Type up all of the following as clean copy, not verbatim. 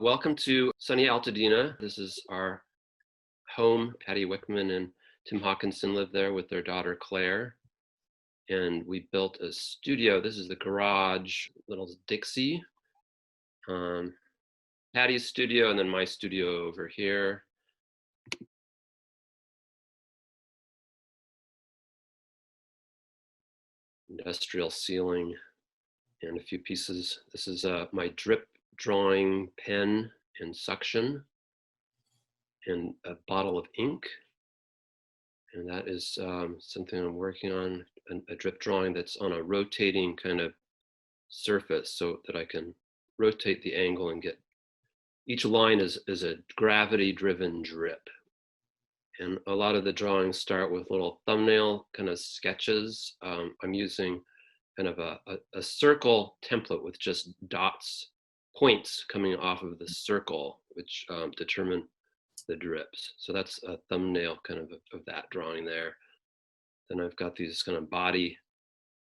Welcome to sunny Altadena. This is our home. Patty Wickman and Tim Hawkinson live there with their daughter Claire. And we built a studio. This is the garage, little Dixie. Patty's studio and then my studio over here. Industrial ceiling and a few pieces. This is my drip drawing pen and suction and a bottle of ink. And that is something I'm working on, a drip drawing that's on a rotating kind of surface so that I can rotate the angle and get, each line is a gravity driven drip. And a lot of the drawings start with little thumbnail kind of sketches. I'm using kind of a circle template with just dots, points coming off of the circle, which determine the drips. So that's a thumbnail kind of that drawing there. Then I've got these kind of body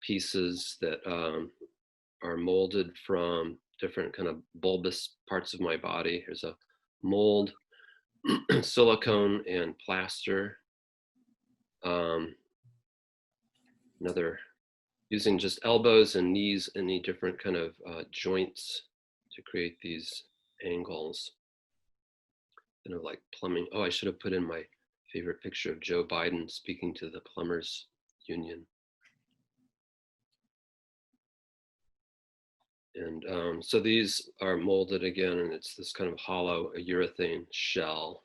pieces that are molded from different kind of bulbous parts of my body. Here's a mold, silicone and plaster. Another, using just elbows and knees, any different kind of joints to create these angles. Kind of like plumbing. Oh, I should have put in my favorite picture of Joe Biden speaking to the plumbers union. And so these are molded again, and it's this kind of hollow urethane shell.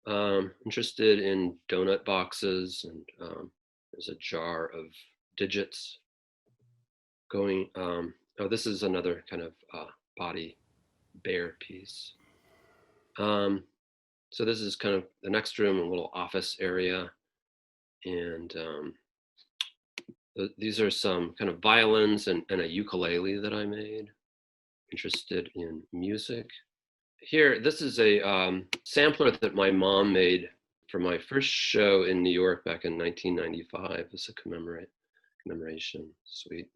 Interested in donut boxes, and there's a jar of digits going. Oh, this is another kind of body bear piece. So this is kind of the next room, a little office area. And these are some kind of violins and a ukulele that I made. Interested in music. Here, this is a sampler that my mom made for my first show in New York back in 1995. It's a commemoration suite.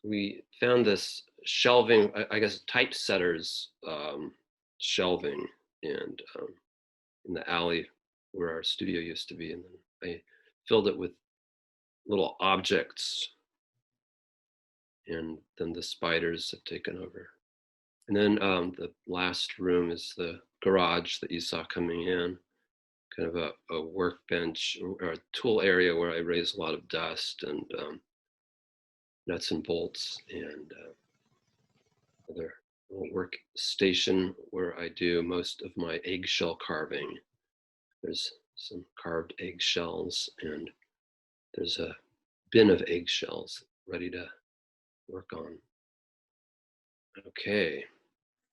We found this shelving, I guess typesetters shelving, and in the alley where our studio used to be, and then I filled it with little objects, and then the spiders have taken over. And then the last room is the garage that you saw coming in, kind of a workbench or a tool area where I raise a lot of dust and nuts and bolts, and other workstation where I do most of my eggshell carving. There's some carved eggshells, and there's a bin of eggshells ready to work on. Okay,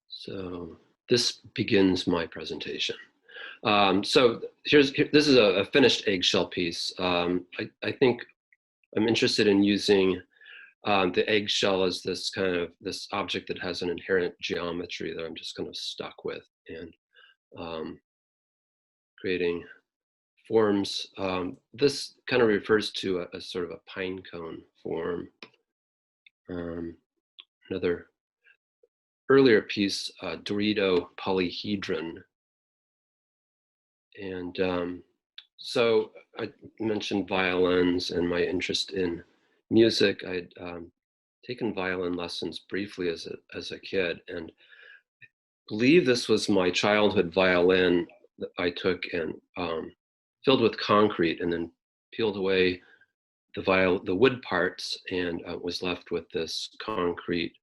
so this begins my presentation. So this is a finished eggshell piece. I think I'm interested in using the eggshell as this object that has an inherent geometry that I'm just kind of stuck with, and creating forms. This kind of refers to a sort of a pine cone form. Another earlier piece, Dorito polyhedron. And so I mentioned violins and my interest in music. I'd taken violin lessons briefly as a kid, and I believe this was my childhood violin that I took and filled with concrete, and then peeled away the wood parts, and was left with this concrete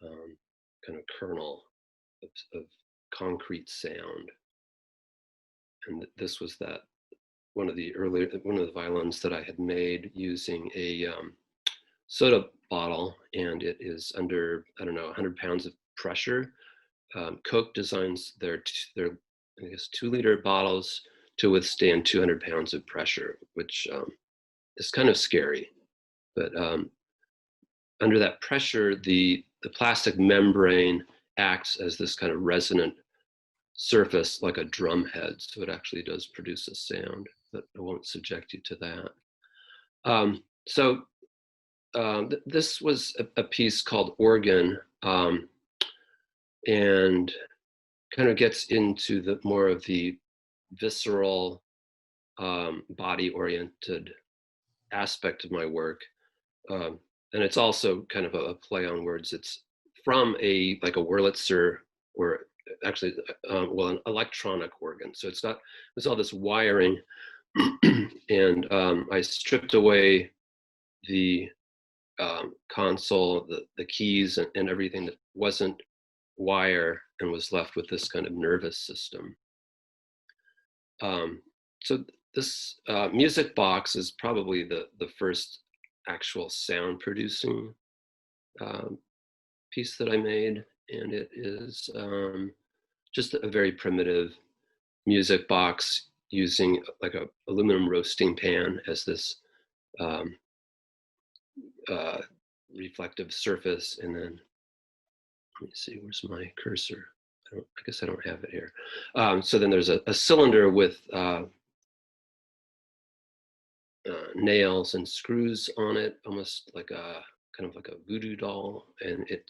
kind of kernel of concrete sound. And this was one of the violins that I had made using a soda bottle, and it is under, I don't know, 100 pounds of pressure. Coke designs their I guess 2-liter bottles to withstand 200 pounds of pressure, which is kind of scary. But under that pressure, the plastic membrane acts as this kind of resonant surface, like a drum head, so it actually does produce a sound, but I won't subject you to that. This was a piece called Organ, and kind of gets into the more of the visceral, body-oriented aspect of my work. And it's also kind of a play on words. It's from like a Wurlitzer, or actually, well, an electronic organ. So there's all this wiring, and I stripped away the console, the keys, and everything that wasn't wire, and was left with this kind of nervous system. So this music box is probably the first actual sound producing piece that I made, and it is just a very primitive music box using like a aluminum roasting pan as this reflective surface. And then let me see, where's my cursor? I guess I don't have it here. So then there's a cylinder with nails and screws on it, almost like a kind of like a voodoo doll, and it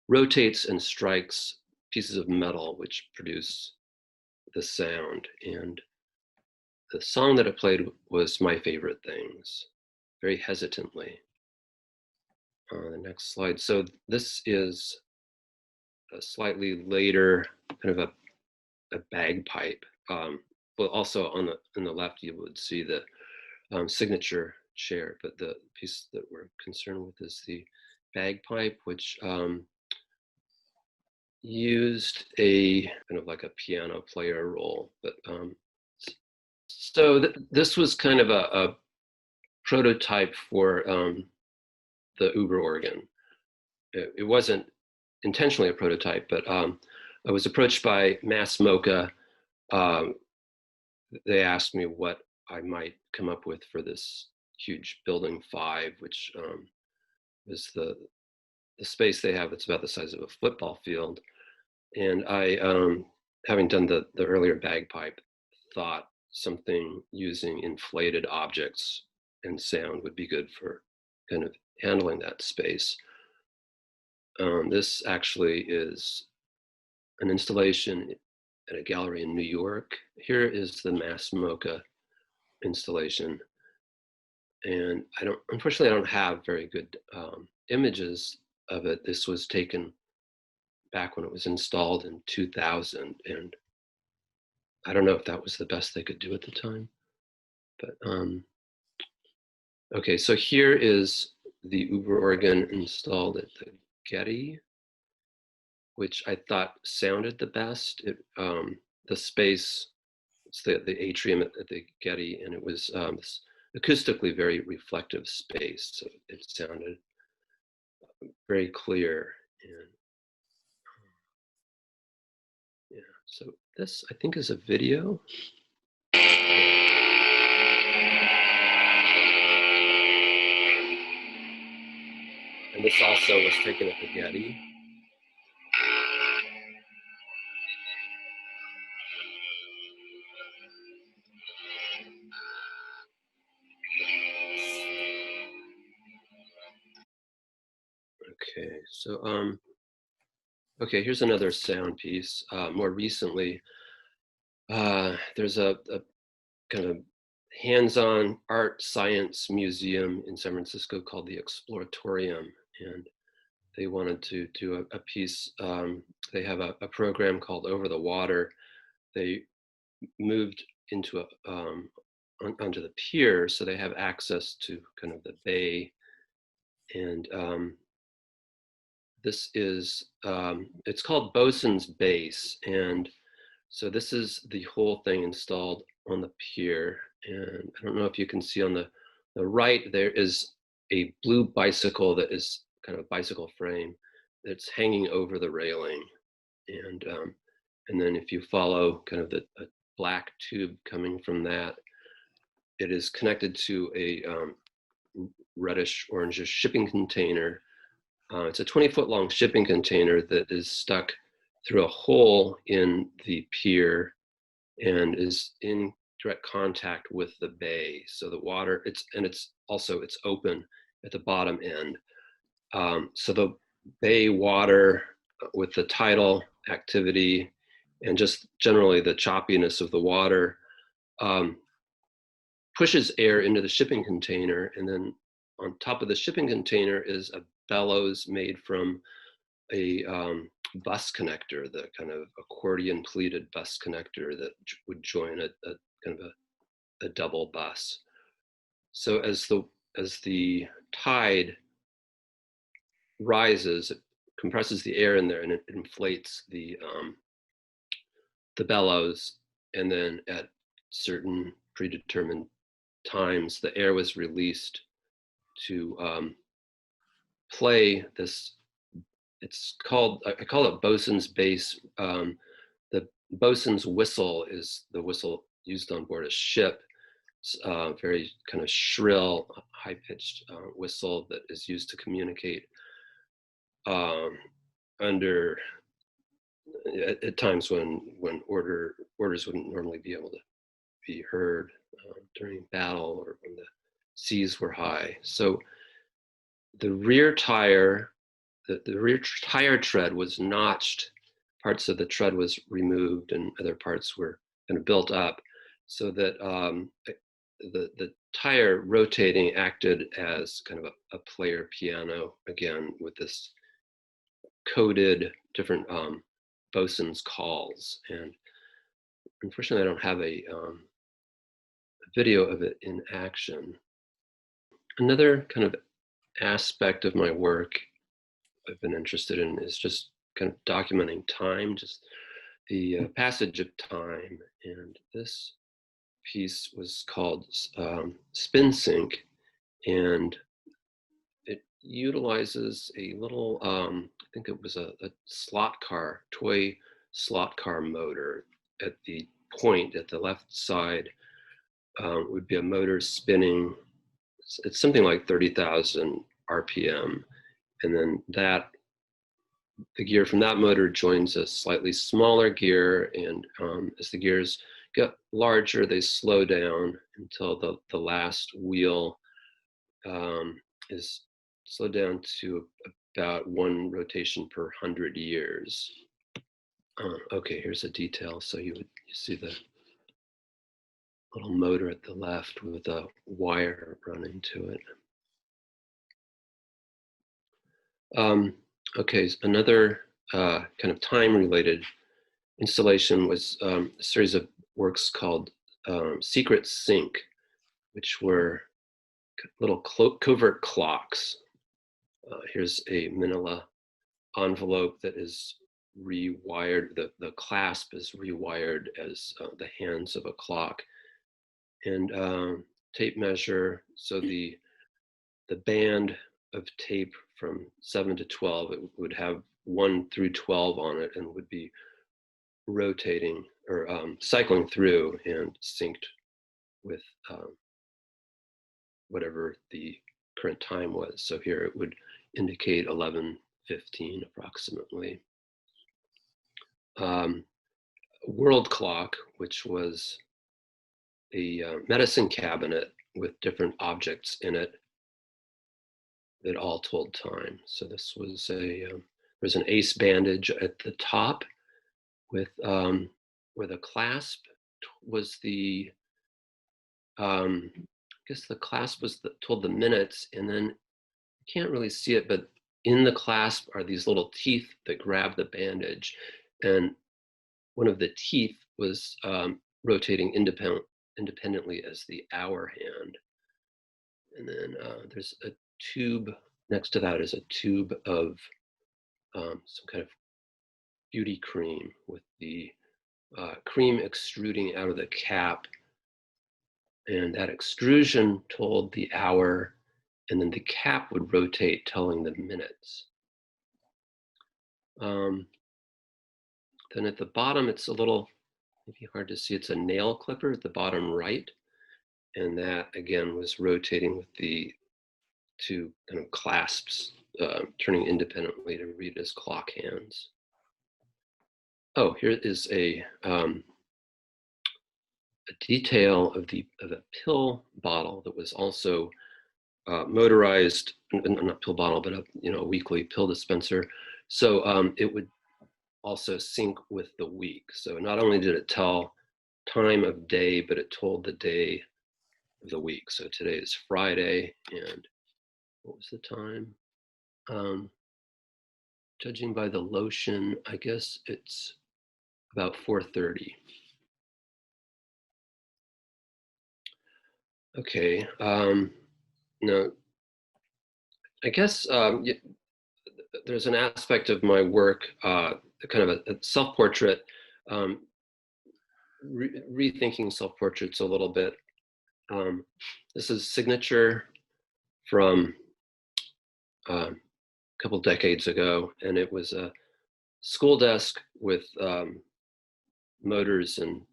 rotates and strikes pieces of metal which produce the sound. And the song that it played was My Favorite Things, very hesitantly. The next slide. So this is a slightly later kind of a bagpipe. But also on the left, you would see the signature chair, but the piece that we're concerned with is the bagpipe, which used a kind of like a piano player role. But so this was kind of a prototype for the Uber organ. It wasn't intentionally a prototype, but I was approached by Mocha. They asked me what I might come up with for this huge building 5, which is the space they have. It's about the size of a football field. And I, having done the earlier bagpipe, thought something using inflated objects and sound would be good for kind of handling that space. This actually is an installation at a gallery in New York. Here is the Mocha installation. And unfortunately, I don't have very good images of it. This was taken back when it was installed in 2000. And I don't know if that was the best they could do at the time. But okay, so here is the Uber organ installed at the Getty, which I thought sounded the best. The space, it's the atrium at the Getty, and it was acoustically very reflective space. So it sounded very clear. And yeah, so this I think is a video. And this also was taken at the Getty. Okay, so okay, here's another sound piece. More recently, there's a kind of hands-on art science museum in San Francisco called the Exploratorium, and they wanted to do a piece. They have a program called Over the Water. They moved into onto the pier, so they have access to kind of the bay. And this is, it's called Boson's Base. And so this is the whole thing installed on the pier. And I don't know if you can see on the right, there is a blue bicycle that is kind of bicycle frame that's hanging over the railing. And then if you follow kind of the black tube coming from that, it is connected to a reddish orangish shipping container. It's a 20-foot long shipping container that is stuck through a hole in the pier and is in direct contact with the bay. So the water, it's open at the bottom end. So the bay water with the tidal activity and just generally the choppiness of the water, pushes air into the shipping container, and then on top of the shipping container is a bellows made from a bus connector, the kind of accordion pleated bus connector that would join a kind of a double bus. So as the tide rises, it compresses the air in there and it inflates the bellows, and then at certain predetermined times, the air was released to play this. It's called, I call it Boson's bass. The Boson's whistle is the whistle used on board a ship. It's very kind of shrill, high-pitched whistle that is used to communicate under at times when orders wouldn't normally be able to be heard during battle or when the seas were high. So the rear tire, the rear tire tread was notched. Parts of the tread was removed and other parts were kind of built up, so that the tire rotating acted as kind of a player piano, again, with this coded different Boson's calls. And unfortunately, I don't have a video of it in action. Another kind of aspect of my work I've been interested in is just kind of documenting time, just the passage of time. And this piece was called Spin Sync, and it utilizes a little, I think it was a slot car, toy slot car motor. At the point at the left side would be a motor spinning. It's something like 30,000 RPM. And then the gear from that motor joins a slightly smaller gear. And as the gears get larger, they slow down until the last wheel is slowed down to about 1 rotation per 100 years. Okay, here's a detail. So you see the little motor at the left with a wire running to it. Okay, another kind of time-related installation was a series of works called Secret Sync, which were little covert clocks. Here's a manila envelope that is rewired. The clasp is rewired as the hands of a clock. And tape measure, so the band of tape from 7 to 12, it would have 1 through 12 on it and would be rotating or cycling through and synced with whatever the current time was. So here it would indicate 11:15 approximately. World clock, which was a medicine cabinet with different objects in it that all told time. So this was there's an ace bandage at the top with where the clasp was the, I guess the clasp was told the minutes, and then you can't really see it, but in the clasp are these little teeth that grab the bandage, and one of the teeth was rotating independently as the hour hand. And then there's a tube next to that is a tube of some kind of beauty cream with the cream extruding out of the cap. And that extrusion told the hour, and then the cap would rotate telling the minutes. Then at the bottom, it's a little, maybe hard to see, it's a nail clipper at the bottom right. And that again was rotating with the 2 kind of clasps turning independently to read as clock hands. Oh, here is a detail of a pill bottle that was also motorized, not pill bottle, but a weekly pill dispenser. So it would also sync with the week. So not only did it tell time of day, but it told the day of the week. So today is Friday, and what was the time? Judging by the lotion, I guess it's about 4:30. Okay. No, I guess there's an aspect of my work, kind of a self-portrait, rethinking self-portraits a little bit. This is Signature from a couple decades ago, and it was a school desk with motors and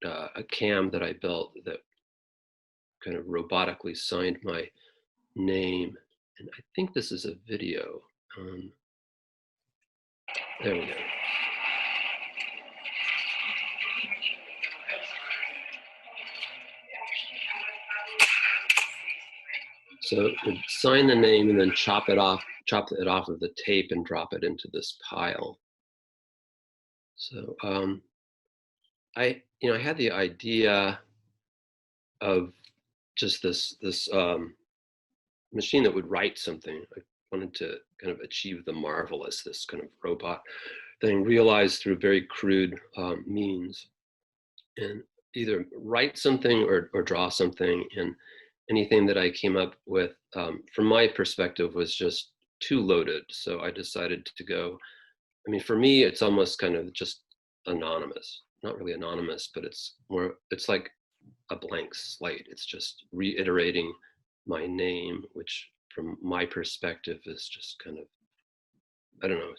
a cam that I built that kind of robotically signed my name. And I think this is a video. There we go. So it would sign the name and then chop it off of the tape and drop it into this pile. So I had the idea of just this machine that would write something. I wanted to kind of achieve the marvelous, this kind of robot thing, realized through very crude means, and either write something or draw something. And anything that I came up with, from my perspective, was just too loaded. So I decided to go, I mean, for me, it's almost kind of just anonymous. Not really anonymous, but it's like a blank slate. It's just reiterating my name, which from my perspective is just kind of, I don't know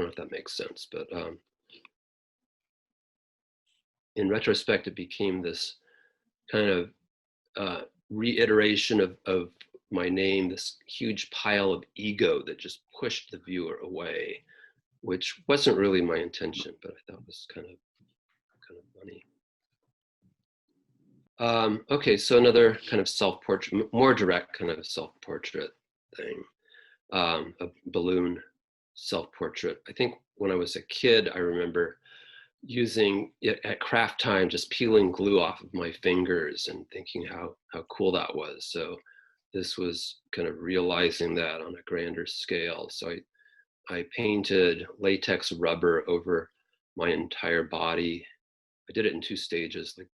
if that makes sense, but in retrospect, it became this kind of reiteration of my name, this huge pile of ego that just pushed the viewer away, which wasn't really my intention, but I thought was kind of funny. Okay, so another kind of self-portrait, more direct kind of self-portrait thing, a balloon self-portrait. I think when I was a kid, I remember using it at craft time, just peeling glue off of my fingers and thinking how cool that was. So this was kind of realizing that on a grander scale. So I painted latex rubber over my entire body. I did it in 2 stages, like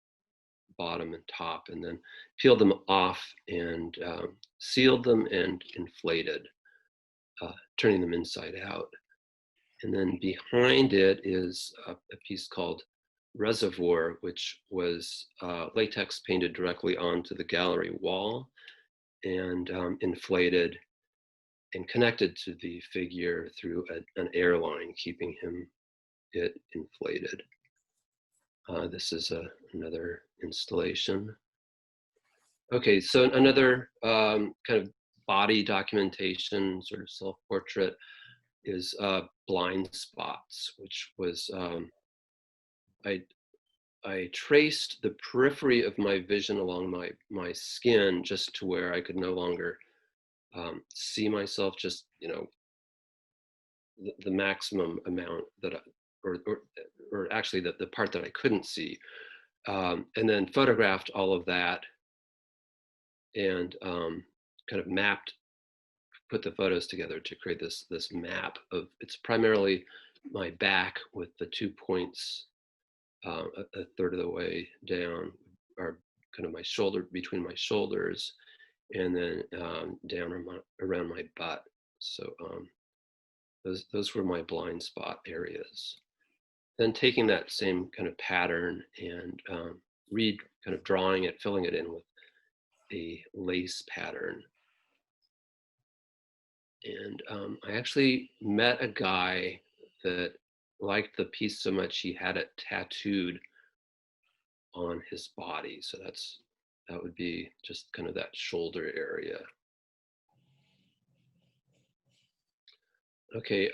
bottom and top, and then peeled them off and sealed them and inflated, turning them inside out. And then behind it is a piece called Reservoir, which was latex painted directly onto the gallery wall and inflated and connected to the figure through an airline, keeping it inflated. This is another installation. Okay, so another kind of body documentation, sort of self-portrait, is blind spots, which was, I traced the periphery of my vision along my skin just to where I could no longer see myself, just, the maximum amount that or actually the part that I couldn't see, and then photographed all of that and kind of put the photos together to create this map of, it's primarily my back with the 2 points a third of the way down, are kind of my shoulder, between my shoulders, and then down around my butt. So those were my blind spot areas. Then taking that same kind of pattern and kind of drawing it, filling it in with a lace pattern. And I actually met a guy that liked the piece so much he had it tattooed on his body. So that would be just kind of that shoulder area. Okay,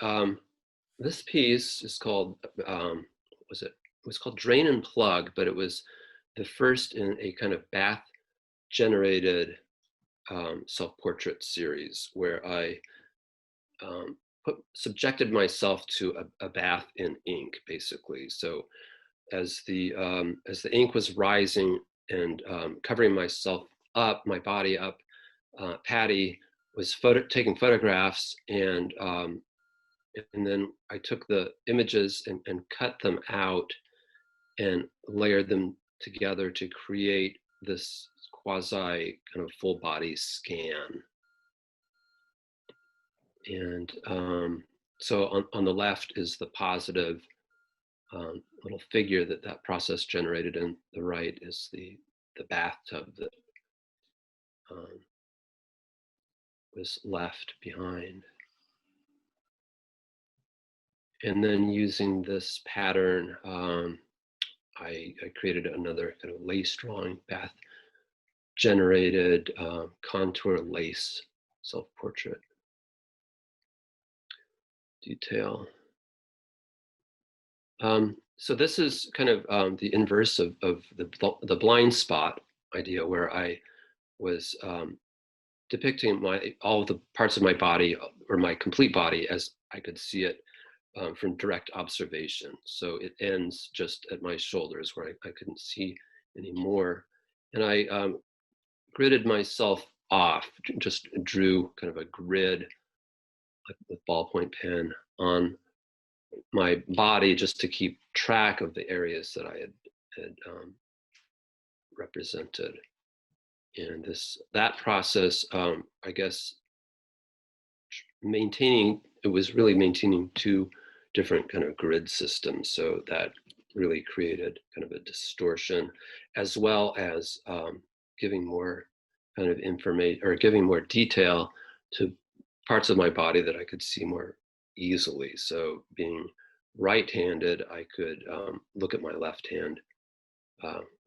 this piece is called, it was called Drain and Plug, but it was the first in a kind of bath generated self-portrait series where I subjected myself to a bath in ink, basically. So as the ink was rising and covering myself up, my body up, Patty was taking photographs, and then I took the images and cut them out and layered them together to create this quasi kind of full body scan. And so on the left is the positive little figure that process generated, and the right is the bathtub that was left behind. And then using this pattern, I created another kind of lace drawing, bath generated contour lace self-portrait detail. So this is kind of the inverse of the blind spot idea, where I was depicting all of the parts of my body, or my complete body, as I could see it from direct observation. So it ends just at my shoulders, where I couldn't see anymore. And I gridded myself off, just drew kind of a grid with ballpoint pen on my body, just to keep track of the areas that I had represented. And that process, I guess, it was really maintaining two different kind of grid systems. So that really created kind of a distortion, as well as giving more kind of information, or giving more detail to parts of my body that I could see more easily. So being right-handed, I could look at my left hand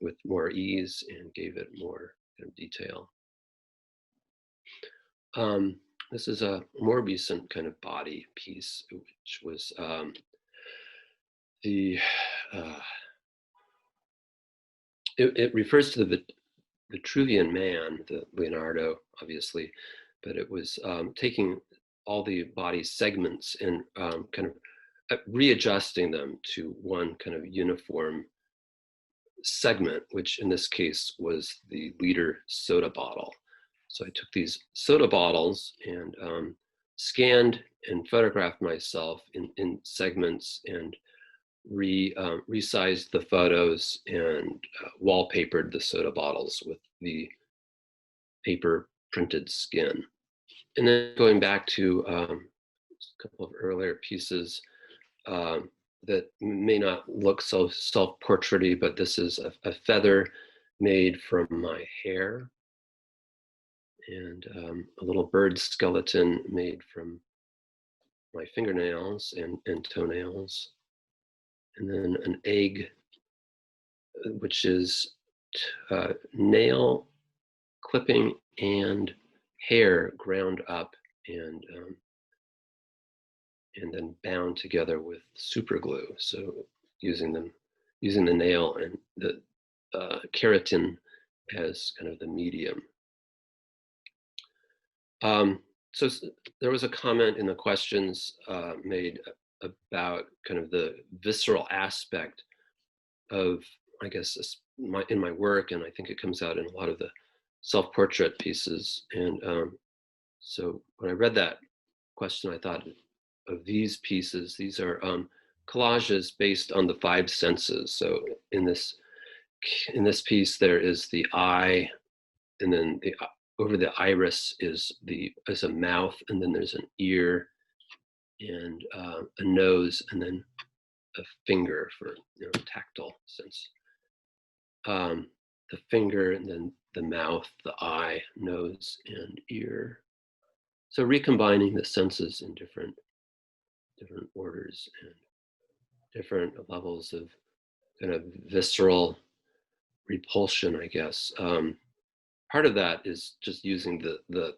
with more ease, and gave it more kind of detail. This is a more recent kind of body piece, which was it refers to the Vitruvian Man, the Leonardo, obviously, but it was taking all the body segments and kind of readjusting them to one kind of uniform segment, which in this case was the liter soda bottle. So I took these soda bottles and scanned and photographed myself in segments, and resized the photos, and wallpapered the soda bottles with the paper printed skin. And then going back to a couple of earlier pieces that may not look so self-portraity, but this is a feather made from my hair, and a little bird skeleton made from my fingernails and toenails, and then an egg, which is nail clipping and hair ground up and then bound together with super glue. So using the nail and the keratin as kind of the medium. So there was a comment in the questions made about kind of the visceral aspect of, I guess, in my work, and I think it comes out in a lot of the self-portrait pieces. And so when I read that question, I thought of these pieces. These are collages based on the five senses. So in this piece, there is the eye, and then over the iris is a mouth, and then there's an ear, and a nose, and then a finger for tactile sense. The finger, and then the mouth, the eye, nose, and ear. So recombining the senses in different orders and different levels of kind of visceral repulsion, I guess. Part of that is just using the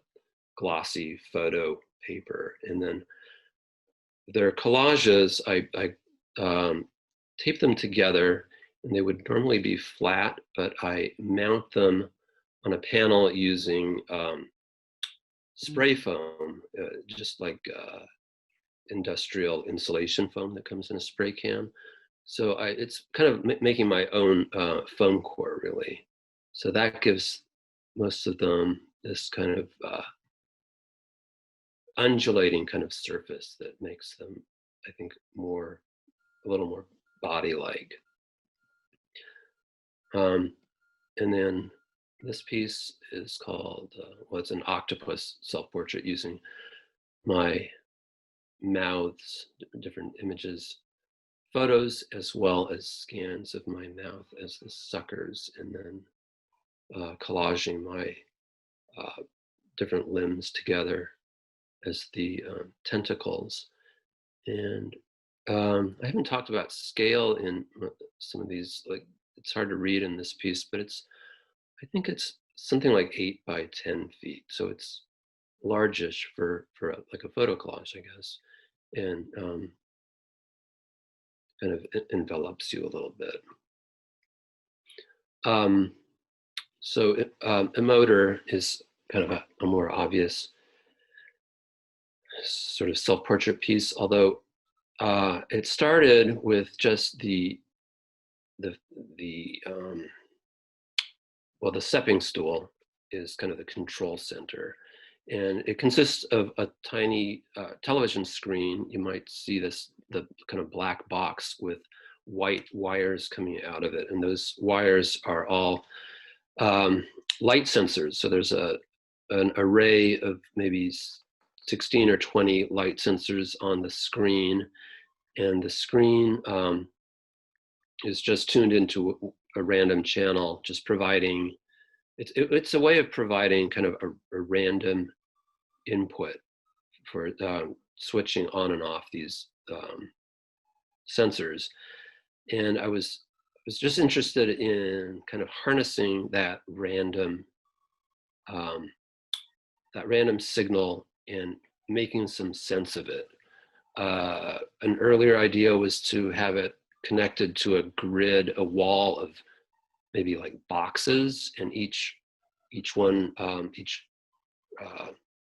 glossy photo paper, and then their collages, I tape them together, and they would normally be flat, but I mount them on a panel using spray foam, just like industrial insulation foam that comes in a spray can. So it's kind of making my own foam core, really. So that gives most of them this kind of undulating kind of surface that makes them, I think, a little more body-like. And then this piece is called, well, it's an octopus self-portrait using my mouths, different images, photos, as well as scans of my mouth as the suckers, and then collaging my different limbs together as the tentacles. And I haven't talked about scale in some of these, like it's hard to read in this piece, but I think it's something like 8 by 10 feet. So it's largish for like a photo collage, I guess. And kind of envelops you a little bit. So Emoter is kind of a more obvious sort of self-portrait piece, although it started with just the stepping stool is kind of the control center, and it consists of a tiny television screen. You might see the kind of black box with white wires coming out of it, and those wires are all light sensors. So there's an array of maybe 16 or 20 light sensors on the screen, and the screen is just tuned into a random channel, just providing, it's a way of providing kind of a random input for switching on and off these sensors. And I was just interested in kind of harnessing that random signal and making some sense of it. An earlier idea was to have it connected to a grid, a wall of maybe like boxes, and each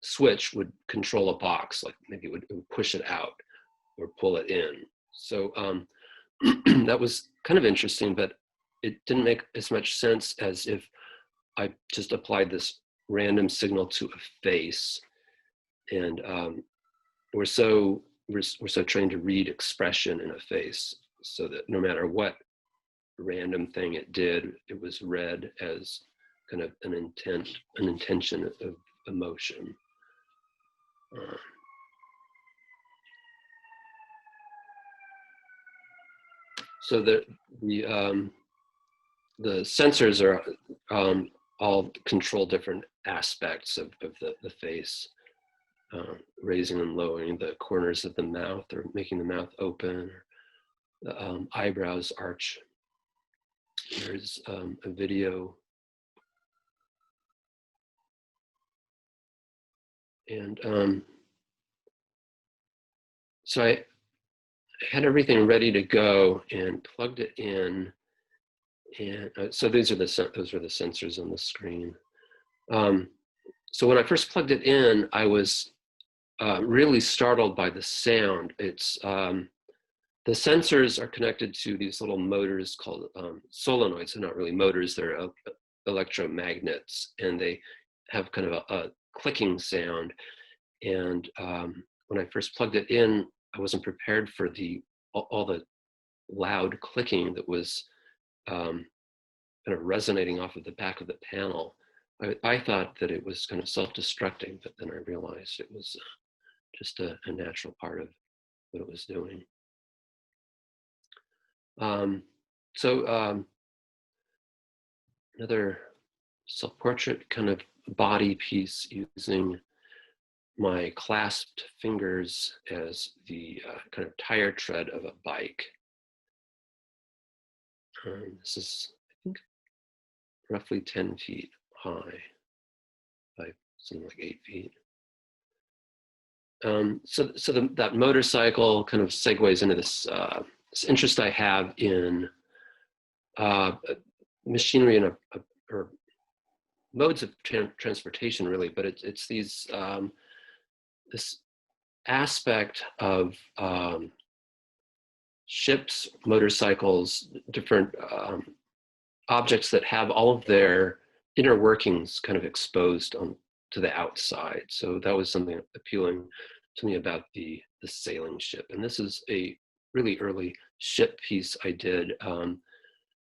switch would control a box, like maybe it would push it out or pull it in. So that was kind of interesting, but it didn't make as much sense as if I just applied this random signal to a face. And we're so trained to read expression in a face, so that no matter what random thing it did, it was read as kind of an intention of emotion. So the sensors are all control different aspects of the face, raising and lowering the corners of the mouth, or making the mouth open, or the eyebrows arch. There's a video, and so I had everything ready to go and plugged it in, and so those are the sensors on the screen. So when I first plugged it in, I was really startled by the sound. It's the sensors are connected to these little motors called solenoids. They're not really motors, they're electromagnets, and they have kind of a clicking sound. And when I first plugged it in, I wasn't prepared for all the loud clicking that was kind of resonating off of the back of the panel. I thought that it was kind of self-destructing, but then I realized it was just a natural part of what it was doing. Another self-portrait kind of body piece using my clasped fingers as the kind of tire tread of a bike. This is, I think, roughly 10 feet high by something like 8 feet. That motorcycle kind of segues into this interest I have in machinery or modes of transportation, really, but it's these this aspect of ships, motorcycles, different objects that have all of their inner workings kind of exposed to the outside. So that was something appealing to me about the sailing ship. And this is a really early ship piece I did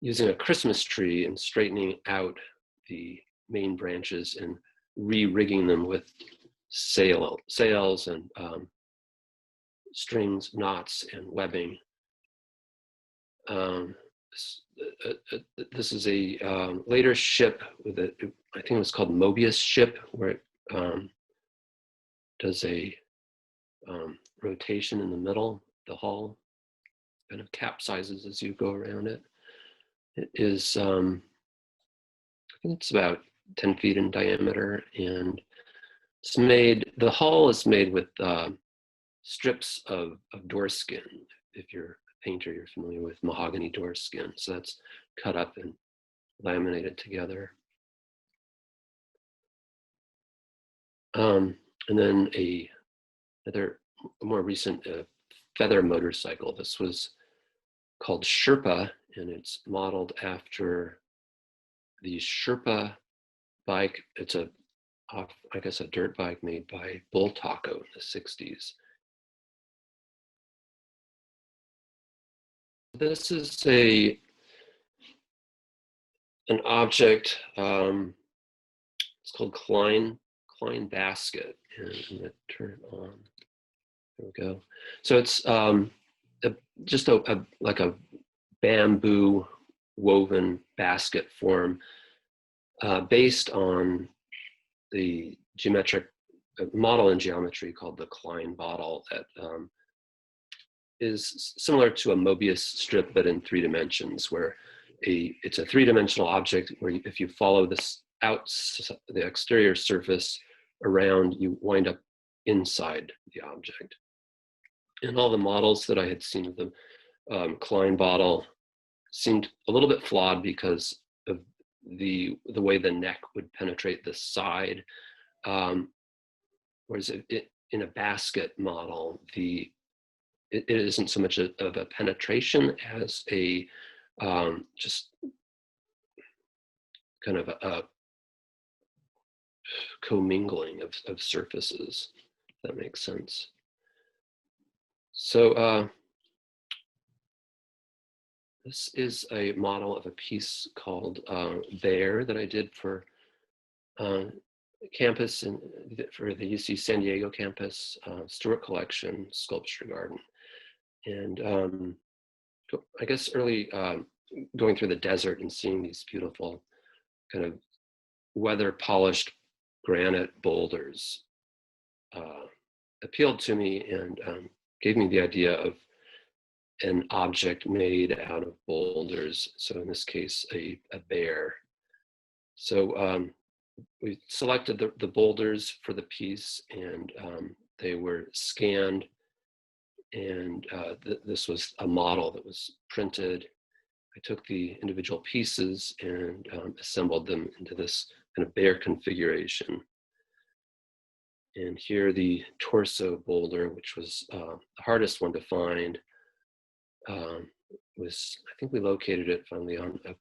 using a Christmas tree and straightening out the main branches and re-rigging them with sails and strings, knots, and webbing. This is a later ship with I think it was called Mobius ship, where it does a rotation in the middle, the hull kind of capsizes as you go around it. It is, I think it's about 10 feet in diameter, and it's made, the hull is made with strips of door skin. If you're a painter, you're familiar with mahogany door skin. So that's cut up and laminated together. And then another more recent feather motorcycle. This was called Sherpa, and it's modeled after the Sherpa bike. It's I guess a dirt bike made by Bull Taco in the 60s. This is an object, it's called Klein basket, and I'm gonna turn it on. There we go. So it's just like a bamboo woven basket form based on the geometric model in geometry called the Klein bottle that is similar to a Mobius strip, but in 3 dimensions, where it's a 3-dimensional object where if you follow this the exterior surface around, you wind up inside the object. And all the models that I had seen of the Klein bottle seemed a little bit flawed because of the way the neck would penetrate the side. Whereas in a basket model, it isn't so much of a penetration as a just kind of a commingling of surfaces, if that makes sense. So this is a model of a piece called Bear that I did for campus and for the UC San Diego campus, Stewart Collection, Sculpture Garden. And I guess early going through the desert and seeing these beautiful kind of weather polished granite boulders appealed to me and gave me the idea of an object made out of boulders. So in this case, a bear. So we selected the boulders for the piece, and they were scanned, and this was a model that was printed. I took the individual pieces and assembled them into this kind of bear configuration. And here the torso boulder, which was the hardest one to find, was, I think we located it finally on a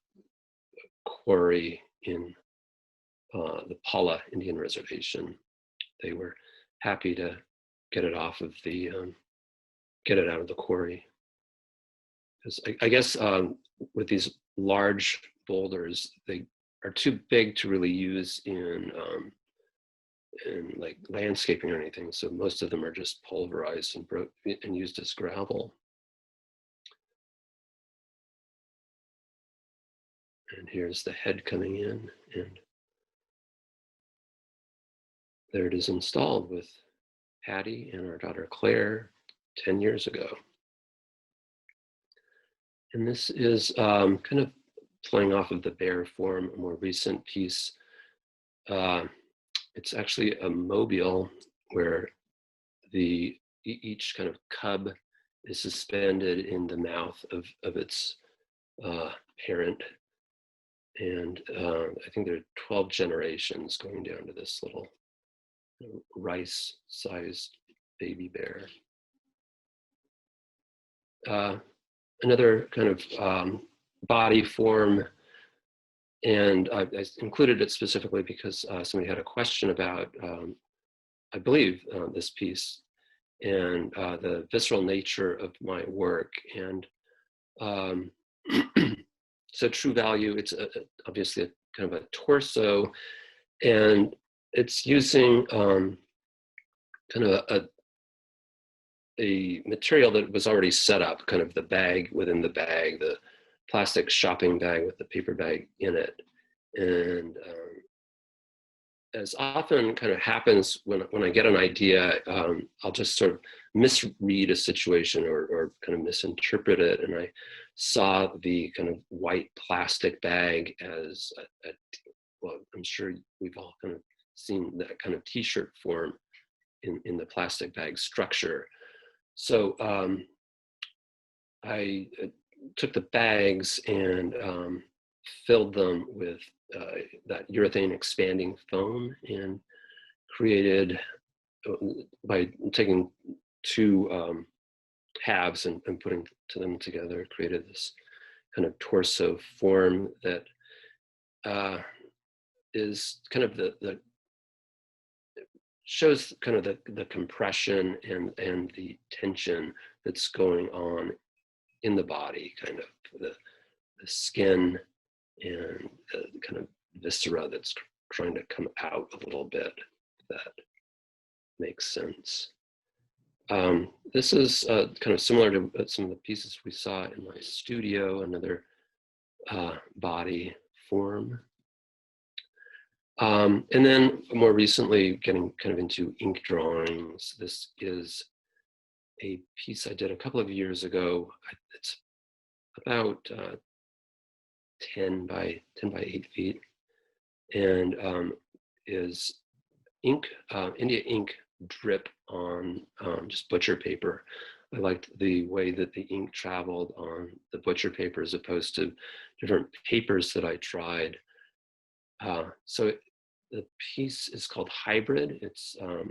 quarry in the Pala Indian Reservation. They were happy to get it off of the, get it out of the quarry. Because I guess with these large boulders, they are too big to really use in like landscaping or anything. So most of them are just pulverized and used as gravel. And here's the head coming in, and there it is installed with Patty and our daughter Claire 10 years ago. And this is kind of playing off of the bear form, a more recent piece. It's actually a mobile where each kind of cub is suspended in the mouth of its parent. And I think there are 12 generations going down to this little rice-sized baby bear. Another kind of body form, and I included it specifically because somebody had a question about, I believe, this piece and the visceral nature of my work. And so true value, it's obviously a kind of a torso, and it's using kind of a material that was already set up, kind of the bag within the bag, the plastic shopping bag with the paper bag in it. And as often kind of happens when I get an idea, I'll just sort of misread a situation or kind of misinterpret it. And I saw the kind of white plastic bag as well, I'm sure we've all kind of seen that kind of t-shirt form in the plastic bag structure. So I took the bags and filled them with that urethane expanding foam, and created, by taking two halves and putting them together, created this kind of torso form that is kind of the shows kind of the compression and the tension that's going on in the body, kind of the skin and the kind of viscera that's trying to come out a little bit. If that makes sense. This is kind of similar to some of the pieces we saw in my studio, another body form. And then more recently, getting kind of into ink drawings. This is a piece I did a couple of years ago. It's about 10 by 8 feet, and is ink, India ink drip on just butcher paper. I liked the way that the ink traveled on the butcher paper as opposed to different papers that I tried. So the piece is called Hybrid. It's a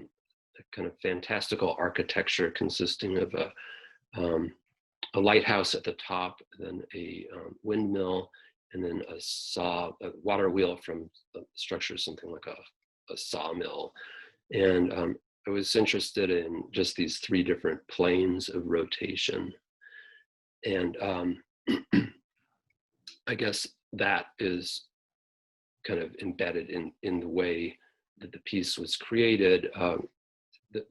kind of fantastical architecture consisting of a lighthouse at the top, then a windmill, and then a water wheel from a structure, something like a sawmill. And I was interested in just these three different planes of rotation. And I guess that is kind of embedded in the way that the piece was created.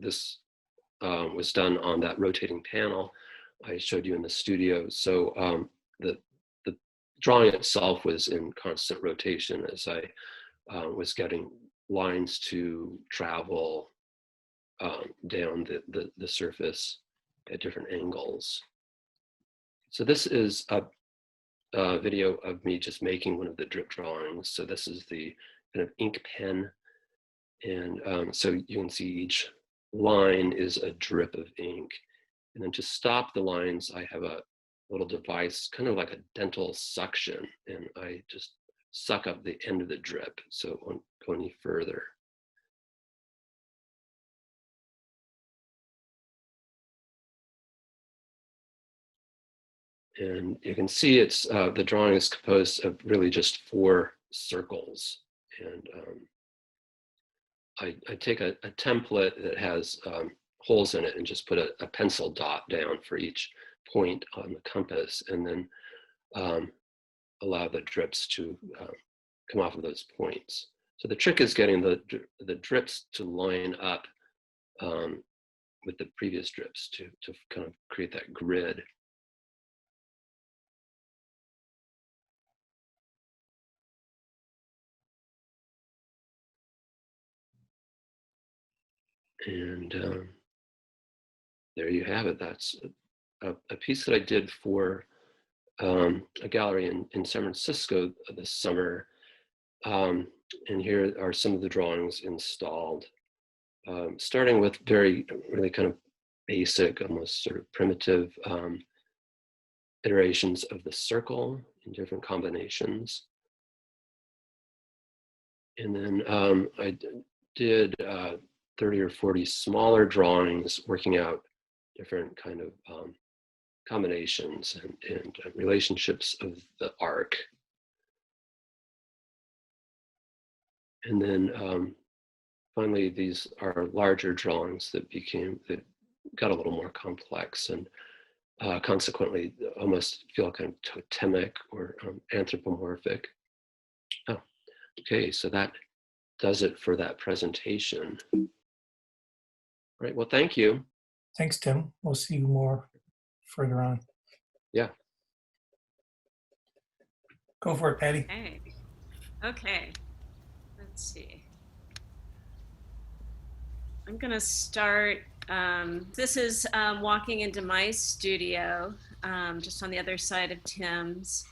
This was done on that rotating panel I showed you in the studio. So the drawing itself was in constant rotation as I was getting lines to travel down the surface at different angles. So this is a video of me just making one of the drip drawings. So this is the kind of ink pen. And so you can see each line is a drip of ink. And then to stop the lines, I have a little device, kind of like a dental suction, and I just suck up the end of the drip so it won't go any further. And you can see it's the drawing is composed of really just 4 circles. And I take a template that has holes in it and just put a pencil dot down for each point on the compass, and then allow the drips to come off of those points. So the trick is getting the drips to line up with the previous drips to kind of create that grid. And there you have it. That's a piece that I did for a gallery in San Francisco this summer. And here are some of the drawings installed, starting with really kind of basic, almost sort of primitive iterations of the circle in different combinations. And then I did 30 or 40 smaller drawings, working out different kind of combinations and relationships of the arc. And then finally, these are larger drawings that got a little more complex, and consequently almost feel kind of totemic or anthropomorphic. Oh, okay, so that does it for that presentation. All right, well, thank you. Thanks, Tim. We'll see you more further on. Yeah. Go for it, Patty. Okay. Let's see. I'm gonna start. This is walking into my studio, just on the other side of Tim's,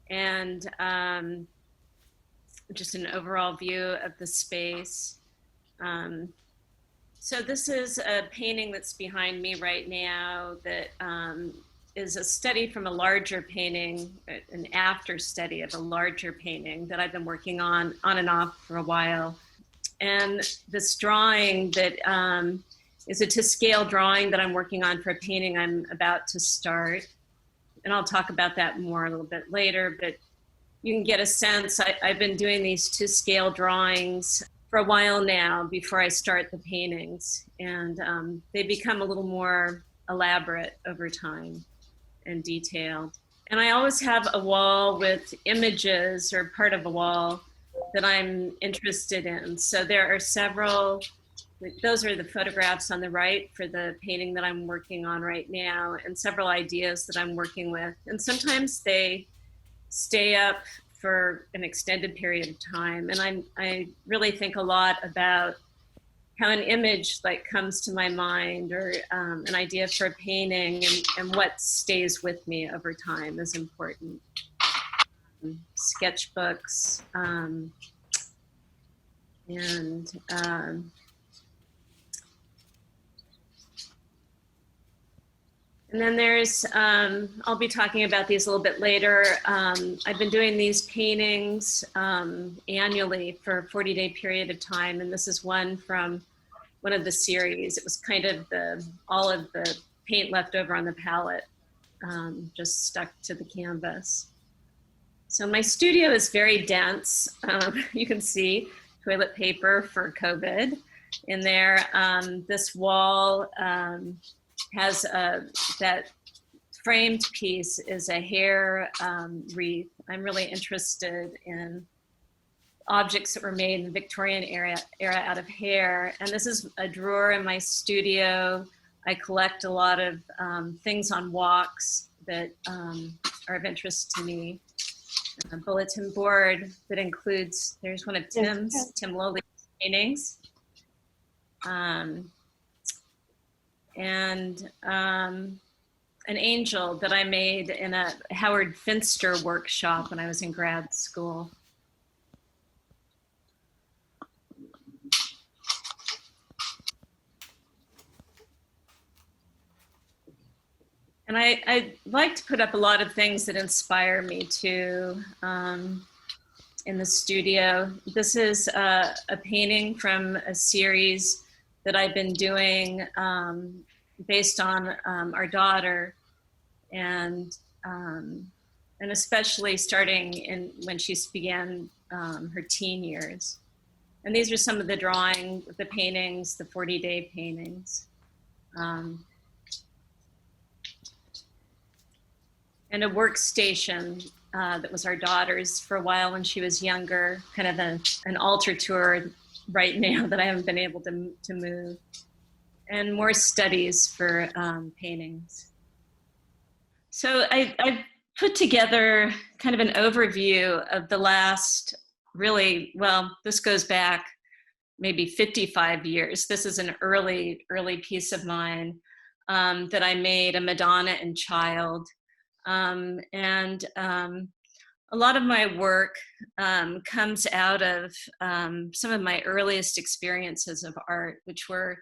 and just an overall view of the space. So this is a painting that's behind me right now that is a study from a larger painting, an after study of a larger painting that I've been working on and off for a while. And this drawing that is a to scale drawing that I'm working on for a painting I'm about to start. And I'll talk about that more a little bit later, but you can get a sense. I've been doing these to scale drawings for a while now before I start the paintings. And they become a little more elaborate over time and detailed. And I always have a wall with images or part of a wall that I'm interested in. So there are several, those are the photographs on the right for the painting that I'm working on right now, and several ideas that I'm working with. And sometimes they stay up for an extended period of time. And I really think a lot about how an image like comes to my mind, or an idea for a painting, and what stays with me over time is important. Sketchbooks, and then there's, I'll be talking about these a little bit later. I've been doing these paintings annually for a 40-day period of time, and this is one from one of the series. It was kind of all of the paint left over on the palette, just stuck to the canvas. So my studio is very dense. You can see toilet paper for COVID in there. This wall has that framed piece is a hair wreath. I'm really interested in objects that were made in the Victorian era out of hair. And this is a drawer in my studio. I collect a lot of things on walks that are of interest to me. A bulletin board that includes, there's one of Tim Lowley's paintings. And an angel that I made in a Howard Finster workshop when I was in grad school. And I like to put up a lot of things that inspire me too in the studio. This is a painting from a series that I've been doing based on our daughter, and especially starting when she began her teen years. And these are some of the the paintings, the 40-day paintings. And a workstation that was our daughter's for a while when she was younger, kind of an altar tour right now that I haven't been able to move. And more studies for paintings. So I put together kind of an overview of the last, really, well, this goes back maybe 55 years. This is an early piece of mine that I made, a Madonna and Child. A lot of my work comes out of some of my earliest experiences of art, which were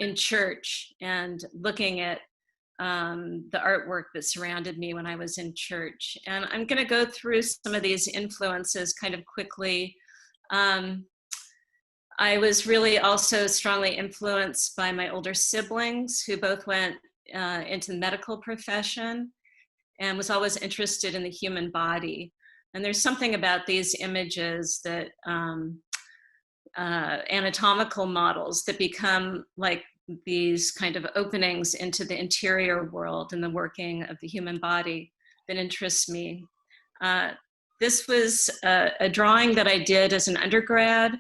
in church and looking at the artwork that surrounded me when I was in church. And I'm going to go through some of these influences kind of quickly. I was really also strongly influenced by my older siblings, who both went into the medical profession, and was always interested in the human body. And there's something about these images that anatomical models that become like these kind of openings into the interior world and the working of the human body that interests me. This was a drawing that I did as an undergrad,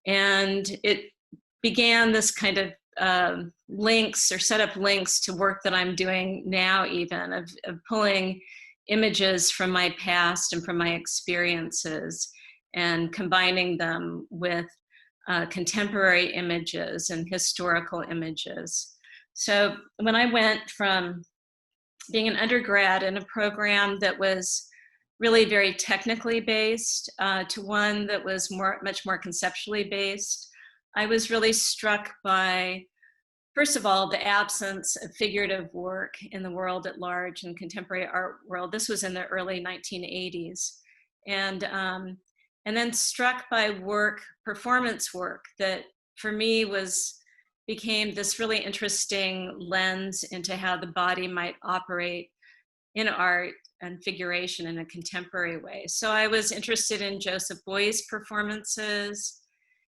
and it began this kind of links or set up links to work that I'm doing now, even of pulling images from my past and from my experiences and combining them with contemporary images and historical images. So when I went from being an undergrad in a program that was really very technically based to one that was much more conceptually based, I was really struck by, first of all, the absence of figurative work in the world at large, in contemporary art world. This was in the early 1980s. And then struck by work, performance work, that for me became this really interesting lens into how the body might operate in art and figuration in a contemporary way. So I was interested in Joseph Beuys's performances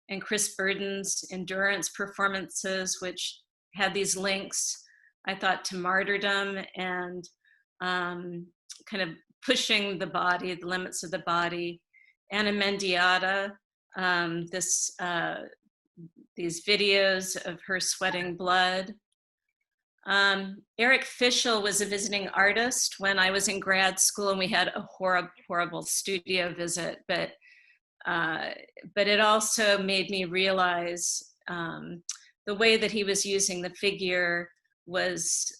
and Chris Burden's endurance performances, which had these links, I thought, to martyrdom and kind of pushing the body, the limits of the body. Anna Mendieta, these videos of her sweating blood. Eric Fischel was a visiting artist when I was in grad school, and we had a horrible studio visit, but it also made me realize the way that he was using the figure was,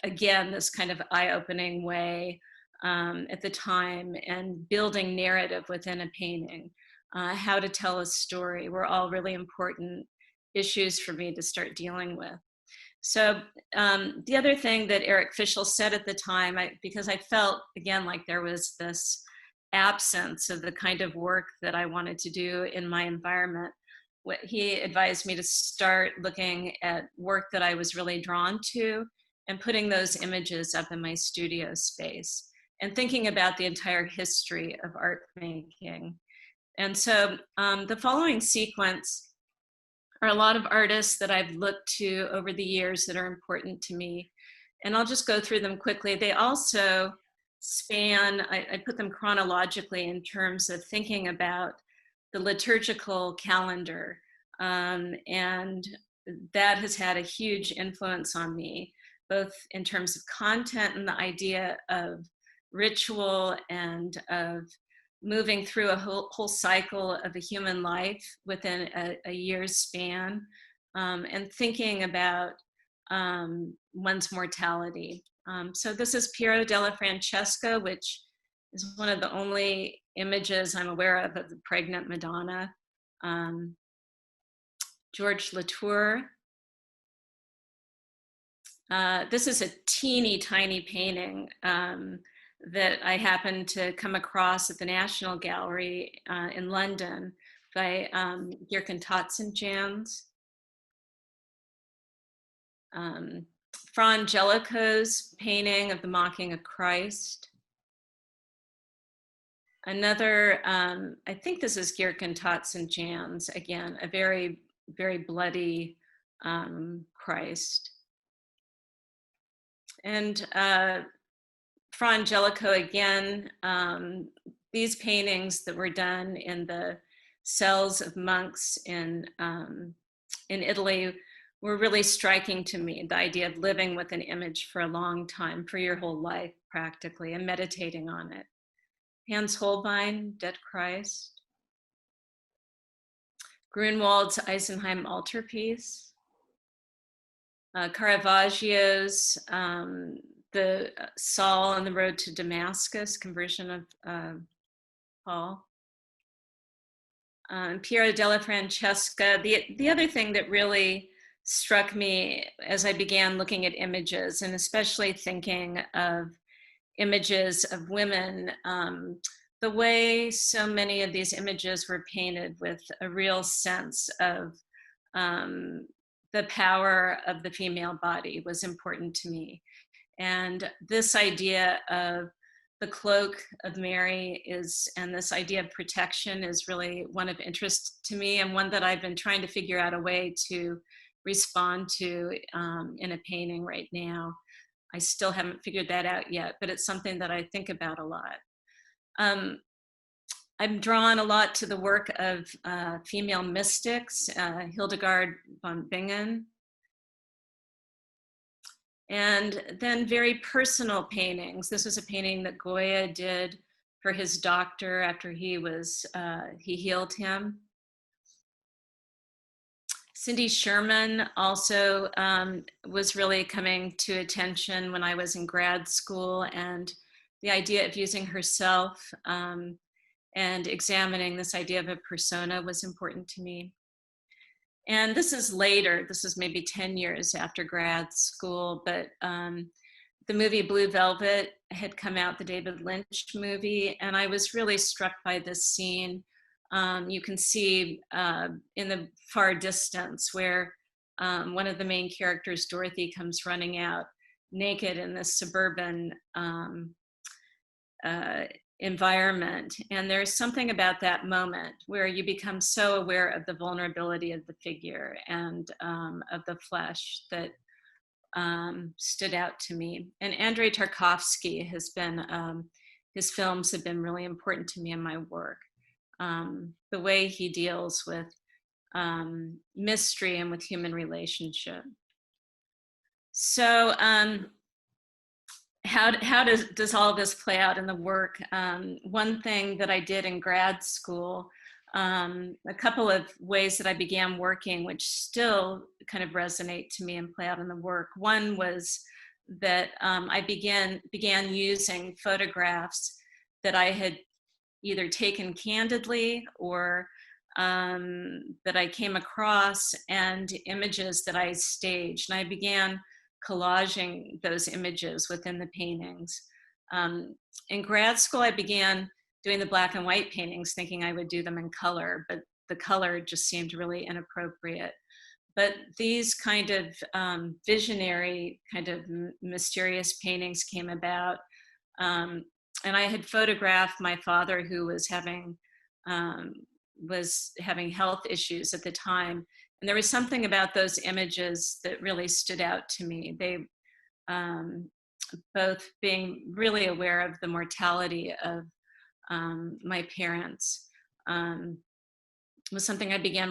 again, this kind of eye-opening way at the time, and building narrative within a painting, how to tell a story were all really important issues for me to start dealing with. So the other thing that Eric Fischel said at the time, because I felt, again, like there was this absence of the kind of work that I wanted to do in my environment, he advised me to start looking at work that I was really drawn to and putting those images up in my studio space and thinking about the entire history of art making. And so the following sequence are a lot of artists that I've looked to over the years that are important to me. And I'll just go through them quickly. They also span, I put them chronologically in terms of thinking about the liturgical calendar. And that has had a huge influence on me, both in terms of content and the idea of ritual and of moving through a whole cycle of a human life within a year's span, and thinking about one's mortality. So this is Piero della Francesca, which is one of the only images I'm aware of the pregnant Madonna. George Latour. This is a teeny tiny painting that I happened to come across at the National Gallery in London by Gierken Tatsenjans. Fra Angelico's painting of the Mocking of Christ. Another, I think this is Gierken Tatsenjans, again, a very, very bloody Christ. And Fra Angelico, again, these paintings that were done in the cells of monks in Italy were really striking to me. The idea of living with an image for a long time, for your whole life practically, and meditating on it. Hans Holbein, Dead Christ. Grunwald's Eisenheim altarpiece. Caravaggio's the Saul on the Road to Damascus, conversion of Paul. Piero della Francesca. The other thing that really struck me as I began looking at images, and especially thinking of images of women, the way so many of these images were painted with a real sense of the power of the female body was important to me. And this idea of the cloak of Mary and this idea of protection is really one of interest to me, and one that I've been trying to figure out a way to respond to in a painting right now. I still haven't figured that out yet, but it's something that I think about a lot. I'm drawn a lot to the work of female mystics, Hildegard von Bingen, and then very personal paintings. This was a painting that Goya did for his doctor after he healed him. Cindy Sherman also was really coming to attention when I was in grad school, and the idea of using herself and examining this idea of a persona was important to me. And this is later, this is maybe 10 years after grad school, but the movie Blue Velvet had come out, the David Lynch movie, and I was really struck by this scene. You can see in the far distance where one of the main characters, Dorothy, comes running out naked in this suburban environment. And there's something about that moment where you become so aware of the vulnerability of the figure and of the flesh that stood out to me. And Andrei Tarkovsky has been, his films have been really important to me in my work. The way he deals with mystery and with human relationship. So how does all this play out in the work? One thing that I did in grad school, a couple of ways that I began working, which still kind of resonate to me and play out in the work. One was that I began using photographs that I had either taken candidly or that I came across, and images that I staged. And I began collaging those images within the paintings. In grad school, I began doing the black and white paintings thinking I would do them in color, but the color just seemed really inappropriate. But these kind of visionary, kind of mysterious paintings came about. And I had photographed my father, who was having health issues at the time. And there was something about those images that really stood out to me. They both being really aware of the mortality of my parents was something I began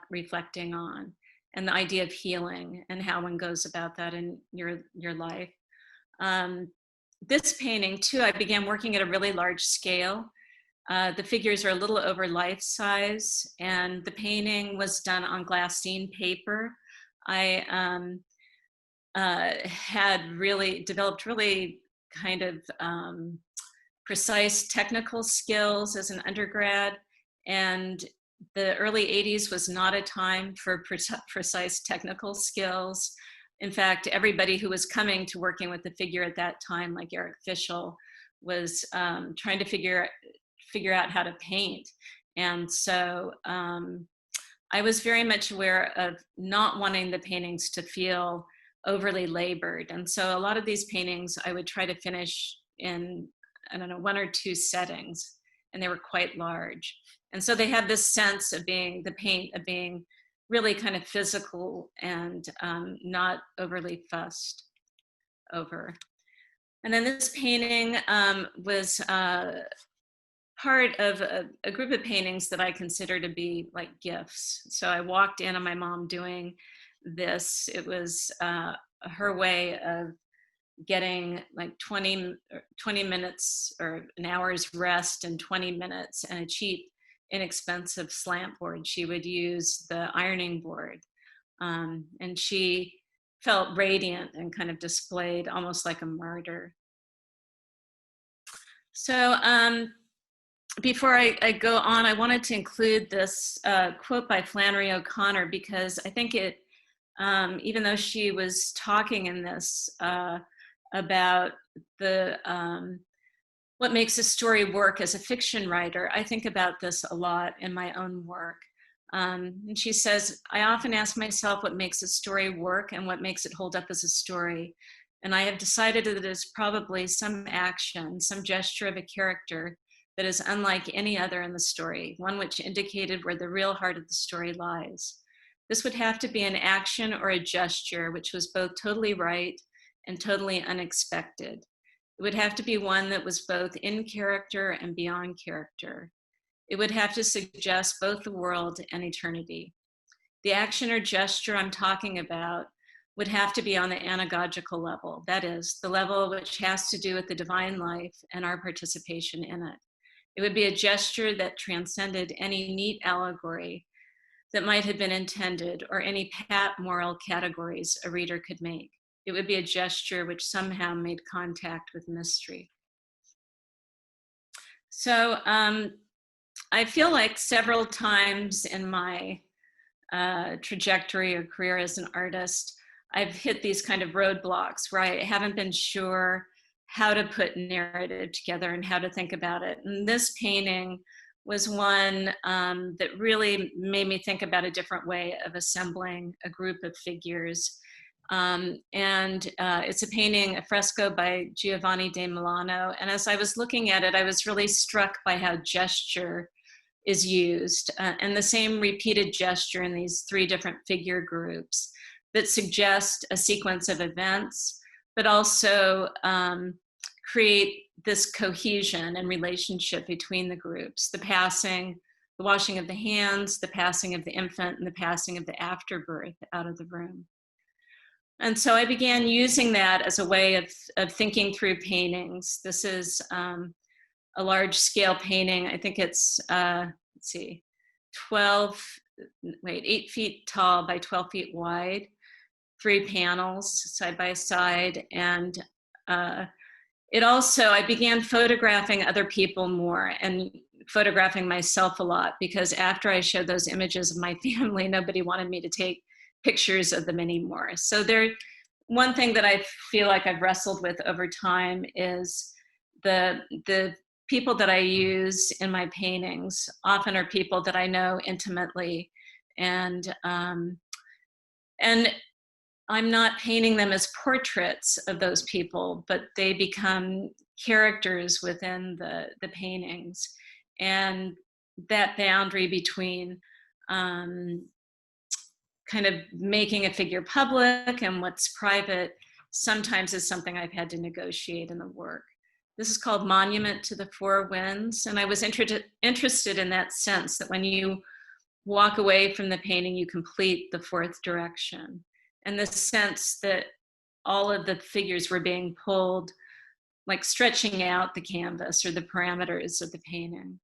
reflecting on, and the idea of healing and how one goes about that in your life. This painting too, I began working at a really large scale. The figures are a little over life size, and the painting was done on glassine paper. I had developed really kind of precise technical skills as an undergrad, and the early 80s was not a time for precise technical skills. In fact, everybody who was coming to working with the figure at that time, like Eric Fischel, was trying to figure out how to paint. And so I was very much aware of not wanting the paintings to feel overly labored. And so a lot of these paintings I would try to finish in, I don't know, 1 or 2 settings, and they were quite large. And so they had this sense of being really kind of physical and not overly fussed over. And then this painting was part of a group of paintings that I consider to be like gifts. So I walked in on my mom doing this. It was her way of getting like 20 minutes or an hour's rest in 20 minutes and a cheap, inexpensive slant board. She would use the ironing board. And she felt radiant and kind of displayed almost like a martyr. So before I go on, I wanted to include this quote by Flannery O'Connor, because I think it, even though she was talking in this about the what makes a story work as a fiction writer. I think about this a lot in my own work. And she says, I often ask myself what makes a story work and what makes it hold up as a story. And I have decided that it is probably some action, some gesture of a character that is unlike any other in the story, one which indicated where the real heart of the story lies. This would have to be an action or a gesture which was both totally right and totally unexpected. It would have to be one that was both in character and beyond character. It would have to suggest both the world and eternity. The action or gesture I'm talking about would have to be on the anagogical level, that is, the level which has to do with the divine life and our participation in it. It would be a gesture that transcended any neat allegory that might have been intended or any pat moral categories a reader could make. It would be a gesture which somehow made contact with mystery. So I feel like several times in my trajectory or career as an artist, I've hit these kind of roadblocks where I haven't been sure how to put narrative together and how to think about it. And this painting was one that really made me think about a different way of assembling a group of figures. It's a painting, a fresco by Giovanni de Milano. And as I was looking at it, I was really struck by how gesture is used and the same repeated gesture in these three different figure groups that suggest a sequence of events, but also create this cohesion and relationship between the groups, the passing, the washing of the hands, the passing of the infant, and the passing of the afterbirth out of the room. And so I began using that as a way of thinking through paintings. This is a large scale painting. I think it's, let's see, 8 feet tall by 12 feet wide, 3 panels side by side. And it also, I began photographing other people more and photographing myself a lot, because after I showed those images of my family, nobody wanted me to take pictures of them anymore. So one thing that I feel like I've wrestled with over time is the people that I use in my paintings often are people that I know intimately, and I'm not painting them as portraits of those people, but they become characters within the paintings. And that boundary between kind of making a figure public and what's private sometimes is something I've had to negotiate in the work. This is called Monument to the Four Winds. And I was interested in that sense that when you walk away from the painting, you complete the fourth direction. And the sense that all of the figures were being pulled, like stretching out the canvas or the parameters of the painting.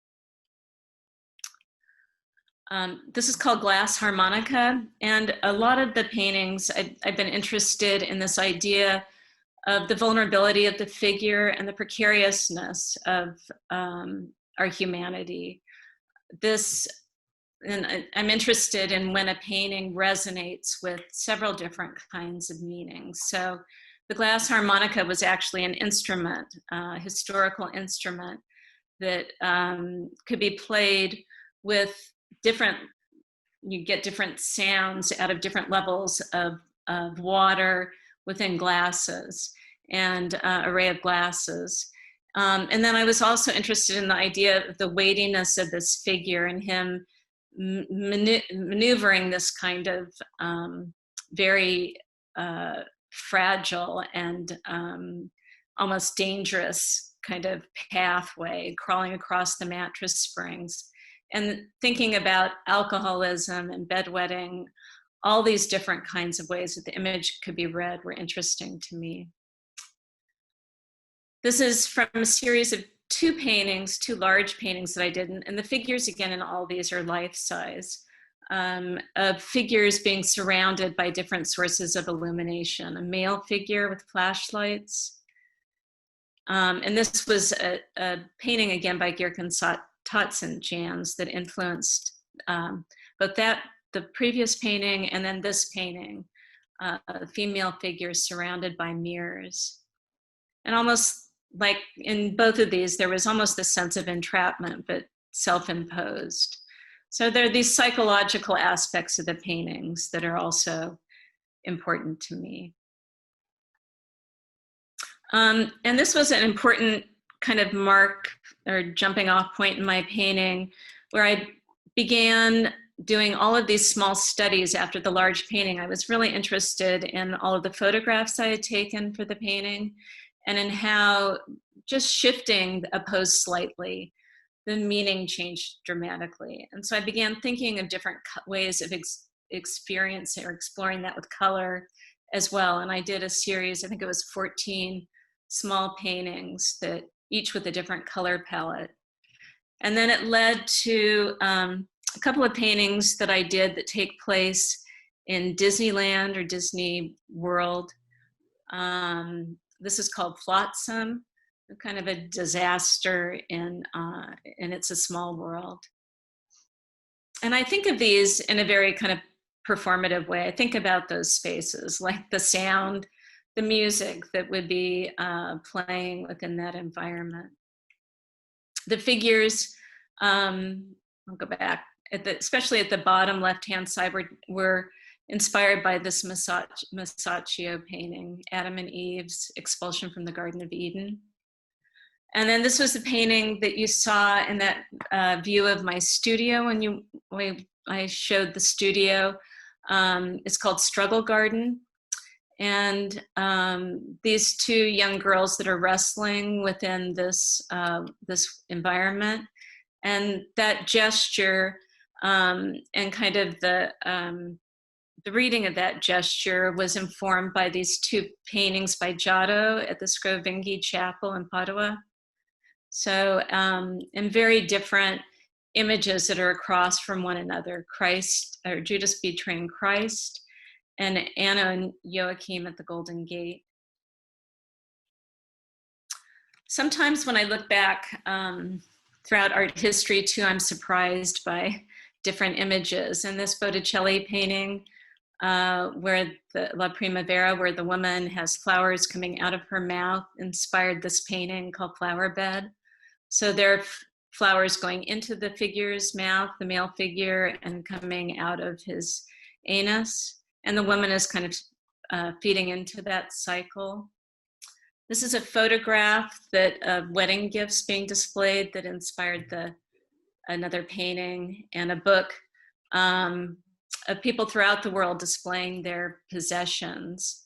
This is called Glass Harmonica. And a lot of the paintings, I've been interested in this idea of the vulnerability of the figure and the precariousness of our humanity. And I'm interested in when a painting resonates with several different kinds of meanings. So the glass harmonica was actually an instrument, a historical instrument that could be played with you get different sounds out of different levels of water within glasses and array of glasses. And then I was also interested in the idea of the weightiness of this figure and him maneuvering this kind of very fragile and almost dangerous kind of pathway, crawling across the mattress springs. And thinking about alcoholism and bedwetting, all these different kinds of ways that the image could be read were interesting to me. This is from a series of two large paintings that I did, and the figures again in all these are life size, of figures being surrounded by different sources of illumination. A male figure with flashlights. And this was a painting again by Gierken Jans that influenced both the previous painting and then this painting, female figures surrounded by mirrors. And almost like in both of these, there was almost a sense of entrapment, but self-imposed. So there are these psychological aspects of the paintings that are also important to me. And this was an important kind of mark or jumping off point in my painting, where I began doing all of these small studies after the large painting. I was really interested in all of the photographs I had taken for the painting, and in how just shifting a pose slightly, the meaning changed dramatically. And so I began thinking of different ways of experiencing or exploring that with color as well. And I did a series, I think it was 14 small paintings, that each with a different color palette. And then it led to a couple of paintings that I did that take place in Disneyland or Disney World. This is called Flotsam, kind of a disaster and It's a Small World. And I think of these in a very kind of performative way. I think about those spaces, like the sound, the music that would be playing within that environment. The figures, I'll go back, especially at the bottom left-hand side, were inspired by this Masaccio painting, Adam and Eve's Expulsion from the Garden of Eden. And then this was the painting that you saw in that view of my studio when I showed the studio. It's called Struggle Garden. And these two young girls that are wrestling within this environment, and that gesture and kind of the reading of that gesture was informed by these two paintings by Giotto at the Scrovinghi Chapel in Padua. So, in very different images that are across from one another: Christ, or Judas betraying Christ, and Anna and Joachim at the Golden Gate. Sometimes when I look back throughout art history too, I'm surprised by different images. And this Botticelli painting, where the La Primavera, where the woman has flowers coming out of her mouth, inspired this painting called Flower Bed. So there are flowers going into the figure's mouth, the male figure, and coming out of his anus. And the woman is kind of feeding into that cycle. This is a photograph of wedding gifts being displayed that inspired another painting, and a book of people throughout the world displaying their possessions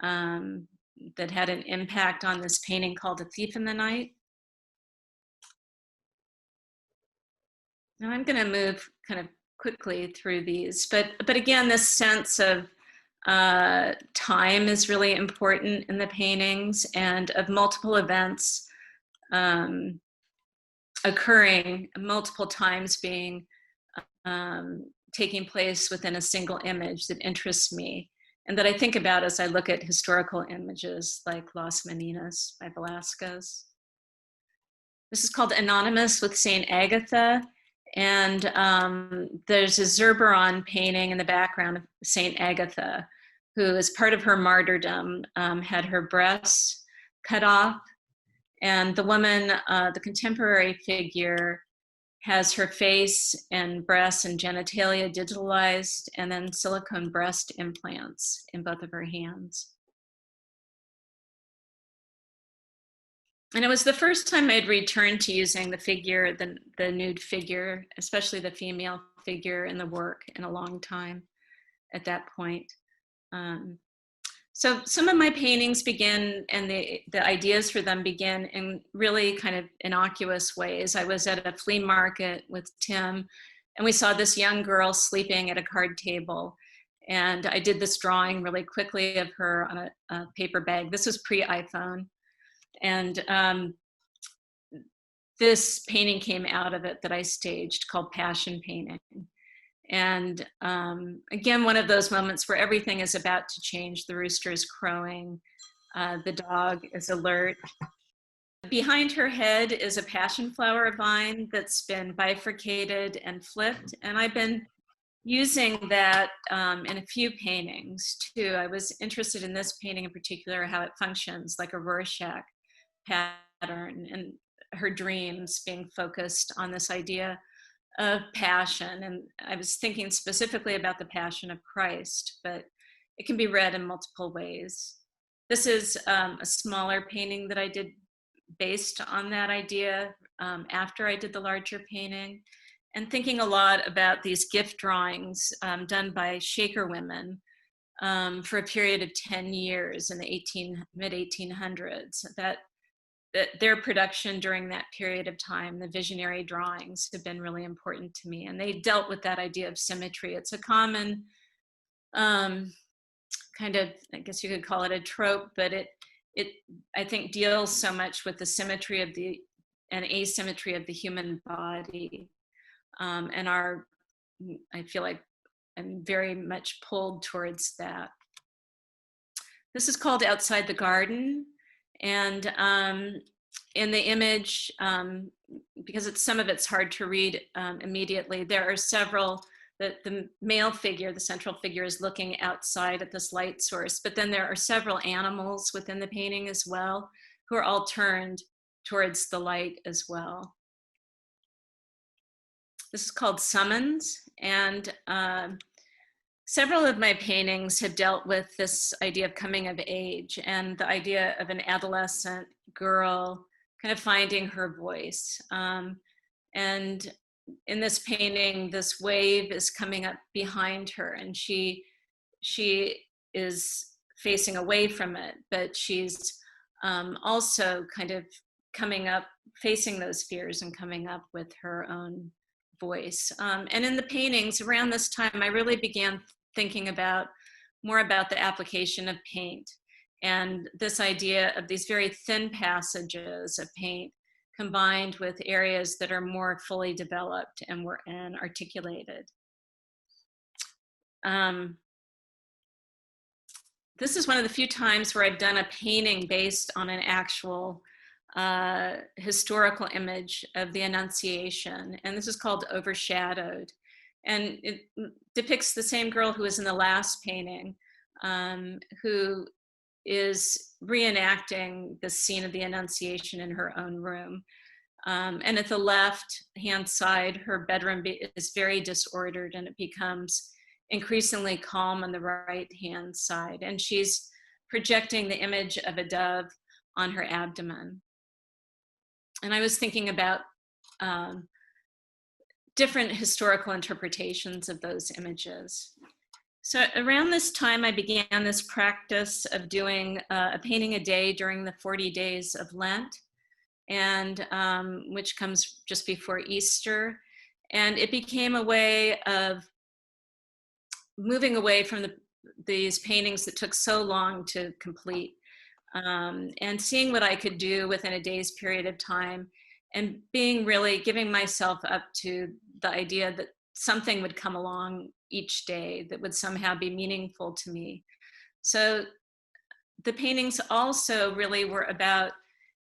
that had an impact on this painting called A Thief in the Night. Now I'm going to move kind of quickly through these, but again, this sense of time is really important in the paintings, and of multiple events occurring multiple times being taking place within a single image that interests me, and that I think about as I look at historical images like Las Meninas by Velázquez. This is called Anonymous with Saint Agatha. And there's a Zurbaran painting in the background of Saint Agatha, who, as part of her martyrdom, had her breasts cut off. And the woman, the contemporary figure, has her face and breasts and genitalia digitalized, and then silicone breast implants in both of her hands. And it was the first time I'd returned to using the figure, the nude figure, especially the female figure in the work, in a long time at that point. So some of my paintings begin, and the ideas for them begin in really kind of innocuous ways. I was at a flea market with Tim, and we saw this young girl sleeping at a card table. And I did this drawing really quickly of her on a paper bag. This was pre-iPhone. And this painting came out of it that I staged, called Passion Painting. And again, one of those moments where everything is about to change. The rooster is crowing, the dog is alert. Behind her head is a passion flower vine that's been bifurcated and flipped. And I've been using that in a few paintings too. I was interested in this painting in particular, how it functions like a Rorschach pattern, and her dreams being focused on this idea of passion. And I was thinking specifically about the Passion of Christ, but it can be read in multiple ways. This is a smaller painting that I did based on that idea after I did the larger painting, and thinking a lot about these gift drawings done by Shaker women for a period of 10 years in the mid-1800s. That their production during that period of time, the visionary drawings, have been really important to me. And they dealt with that idea of symmetry. It's a common kind of, I guess you could call it a trope, but it I think deals so much with the symmetry of and asymmetry of the human body. And I feel like I'm very much pulled towards that. This is called Outside the Garden. And in the image, because some of it's hard to read immediately, there are several, the male figure, the central figure, is looking outside at this light source, but then there are several animals within the painting as well, who are all turned towards the light as well. This is called Summons, and several of my paintings have dealt with this idea of coming of age and the idea of an adolescent girl kind of finding her voice. And in this painting, this wave is coming up behind her, and she is facing away from it, but she's also kind of coming up, facing those fears and coming up with her own voice. And in the paintings around this time, I really began thinking more about the application of paint and this idea of these very thin passages of paint combined with areas that are more fully developed and articulated. This is one of the few times where I've done a painting based on an actual historical image of the Annunciation, and this is called Overshadowed. And it depicts the same girl who was in the last painting, who is reenacting the scene of the Annunciation in her own room. And at the left-hand side, her bedroom is very disordered, and it becomes increasingly calm on the right-hand side. And she's projecting the image of a dove on her abdomen. And I was thinking about different historical interpretations of those images. So around this time, I began this practice of doing a painting a day during the 40 days of Lent, and which comes just before Easter. And it became a way of moving away from these paintings that took so long to complete, and seeing what I could do within a day's period of time, and giving myself up to the idea that something would come along each day that would somehow be meaningful to me. So the paintings also really were about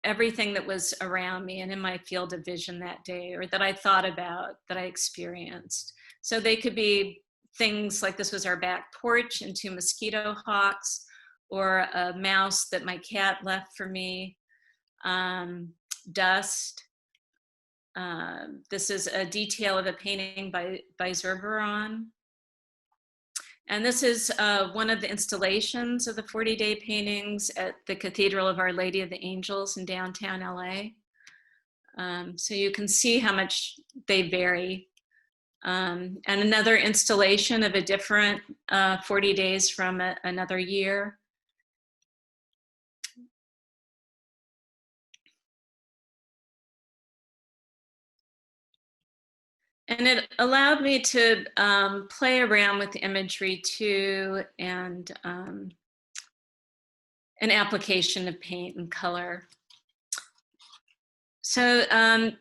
everything that was around me and in my field of vision that day, or that I thought about, that I experienced. So they could be things like, this was our back porch and 2 mosquito hawks, or a mouse that my cat left for me, dust. This is a detail of a painting by Zurbaran. And this is one of the installations of the 40-day paintings at the Cathedral of Our Lady of the Angels in downtown LA. So you can see how much they vary. And another installation of a different 40 days from another year. And it allowed me to play around with imagery too, and an application of paint and color. So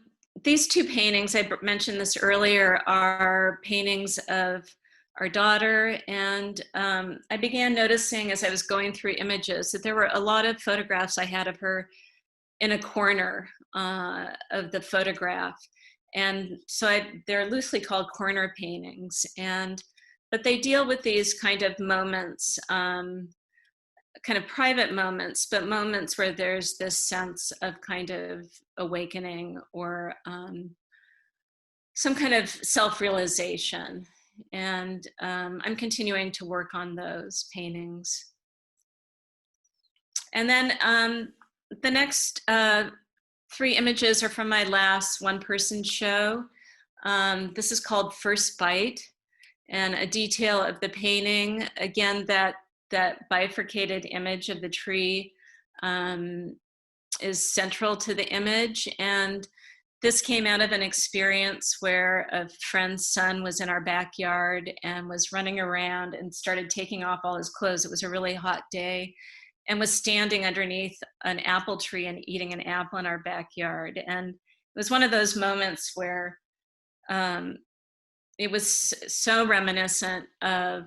these 2 paintings, I mentioned this earlier, are paintings of our daughter. And I began noticing as I was going through images that there were a lot of photographs I had of her in a corner of the photograph. And so they're loosely called corner paintings, but they deal with these kind of moments kind of private moments, but moments where there's this sense of kind of awakening or some kind of self-realization. And I'm continuing to work on those paintings. And then the next 3 images are from my last one-person show. This is called First Bite, and a detail of the painting. Again, that bifurcated image of the tree is central to the image. And this came out of an experience where a friend's son was in our backyard and was running around and started taking off all his clothes. It was a really hot day, and was standing underneath an apple tree and eating an apple in our backyard. And it was one of those moments where it was so reminiscent of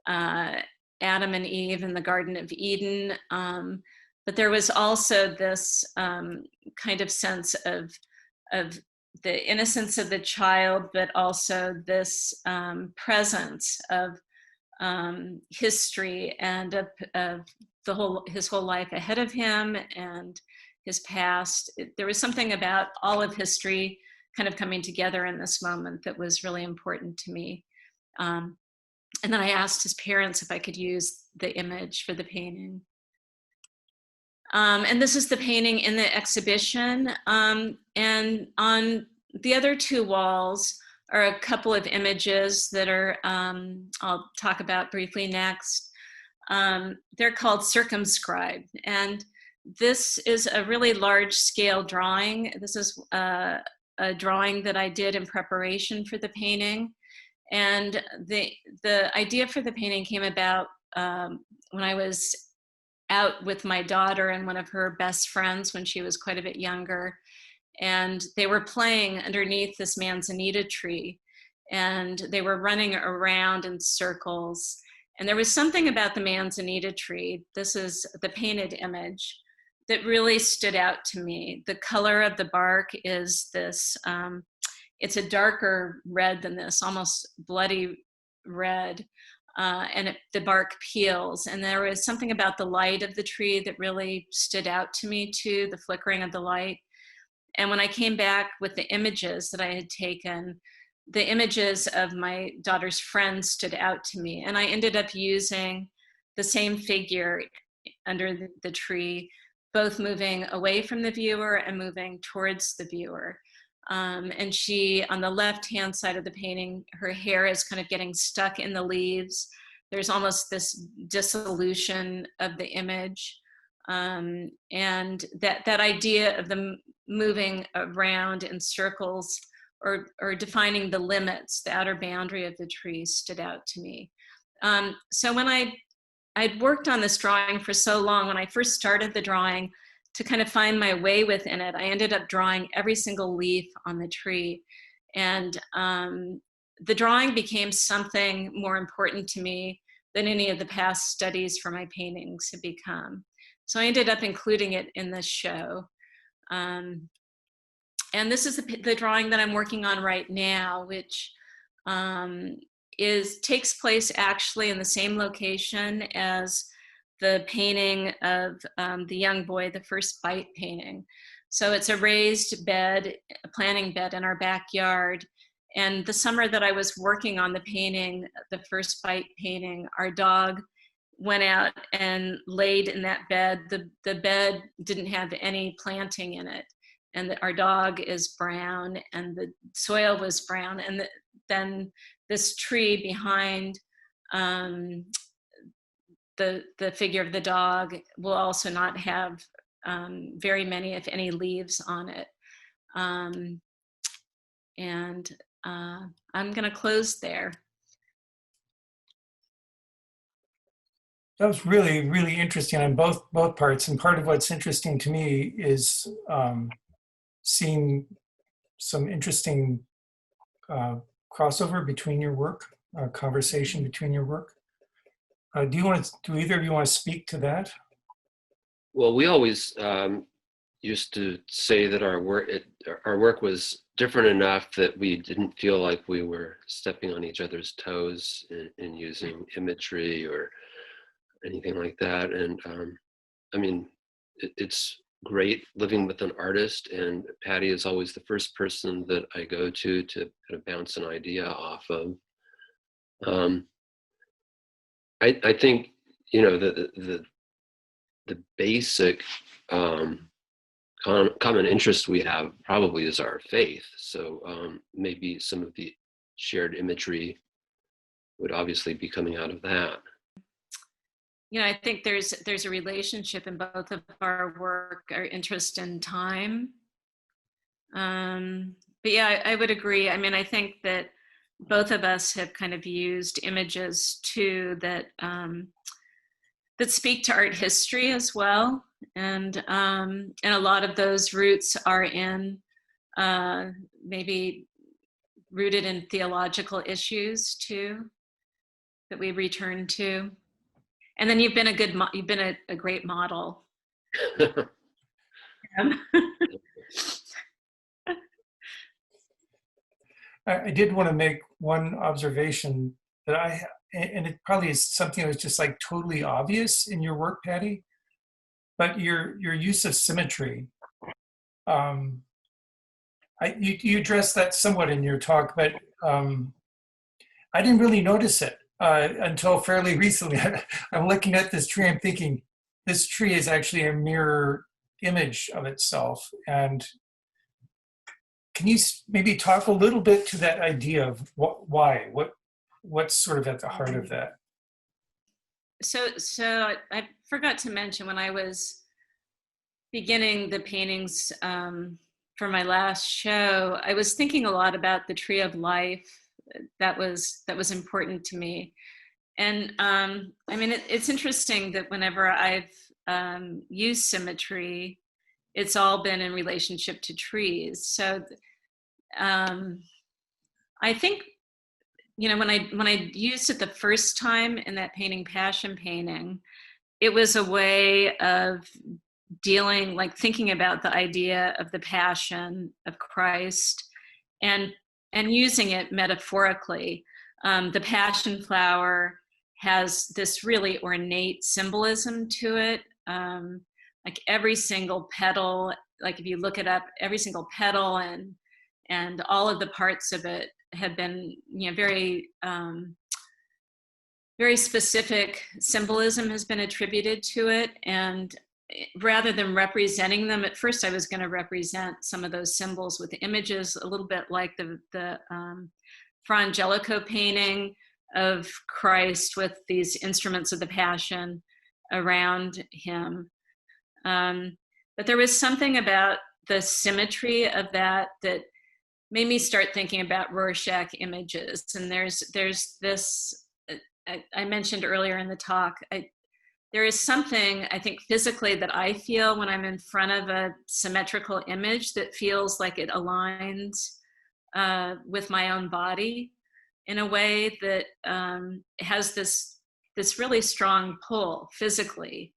Adam and Eve in the Garden of Eden. But there was also this kind of sense of the innocence of the child, but also this presence of history and of his whole life ahead of him and his past. There was something about all of history kind of coming together in this moment that was really important to me. And then I asked his parents if I could use the image for the painting. And this is the painting in the exhibition. And on the other 2 walls are a couple of images that are, I'll talk about briefly next. They're called Circumscribed. And this is a really large scale drawing. This is a drawing that I did in preparation for the painting. And the idea for the painting came about when I was out with my daughter and one of her best friends when she was quite a bit younger. And they were playing underneath this manzanita tree. And they were running around in circles. And there was something about the manzanita tree, this is the painted image, that really stood out to me. The color of the bark is this, it's a darker red than this, almost bloody red. And the bark peels. And there was something about the light of the tree that really stood out to me too, the flickering of the light. And when I came back with the images that I had taken, the images of my daughter's friends stood out to me. And I ended up using the same figure under the tree, both moving away from the viewer and moving towards the viewer. And she, on the left-hand side of the painting, her hair is kind of getting stuck in the leaves. There's almost this dissolution of the image. And that idea of them moving around in circles or defining the limits, the outer boundary of the tree stood out to me. So when I'd worked on this drawing for so long, when I first started the drawing, to kind of find my way within it, I ended up drawing every single leaf on the tree. And the drawing became something more important to me than any of the past studies for my paintings had become. So I ended up including it in this show. And this is the drawing that I'm working on right now, which takes place actually in the same location as the painting of the young boy, the First Bite painting. So it's a raised bed, a planting bed in our backyard. And the summer that I was working on the painting, the First Bite painting, our dog went out and laid in that bed. The bed didn't have any planting in it. And our dog is brown and the soil was brown. And then this tree behind the figure of the dog will also not have very many, if any, leaves on it. And I'm going to close there. That was really, really interesting on both parts. And part of what's interesting to me is seeing some interesting crossover between your work, conversation between your work. Do either of you want to speak to that? Well, we always used to say that our work was different enough that we didn't feel like we were stepping on each other's toes in using imagery or anything like that. And I mean, it's great living with an artist, and Patty is always the first person that I go to kind of bounce an idea off of. I think, you know, the basic common interest we have probably is our faith. So maybe some of the shared imagery would obviously be coming out of that. You know, I think there's a relationship in both of our work, our interest in time. But yeah, I would agree. I mean, I think that both of us have kind of used images too that that speak to art history as well, and a lot of those roots are in maybe rooted in theological issues too that we return to. And then you've been a great model. I did want to make one observation that and it probably is something that was just like totally obvious in your work, Patty, but your use of symmetry. You addressed that somewhat in your talk, but I didn't really notice it until fairly recently. I'm looking at this tree, I'm thinking, this tree is actually a mirror image of itself. And can you maybe talk a little bit to that idea of what's sort of at the heart of that? So I forgot to mention, when I was beginning the paintings for my last show, I was thinking a lot about the tree of life. That was important to me. And I mean, it's interesting that whenever I've used symmetry, it's all been in relationship to trees. So I think, you know, when I used it the first time in that painting, Passion Painting, it was a way of dealing, like thinking about the idea of the passion of Christ and using it metaphorically. The passion flower has this really ornate symbolism to it. Like every single petal, like if you look it up, every single petal and all of the parts of it have been, you know, very very specific symbolism has been attributed to it. And rather than representing them, at first I was going to represent some of those symbols with images, a little bit like the Fra Angelico painting of Christ with these instruments of the Passion around him. But there was something about the symmetry of that made me start thinking about Rorschach images. And there's this, I mentioned earlier in the talk, there is something, I think, physically that I feel when I'm in front of a symmetrical image that feels like it aligns with my own body in a way that has this really strong pull physically,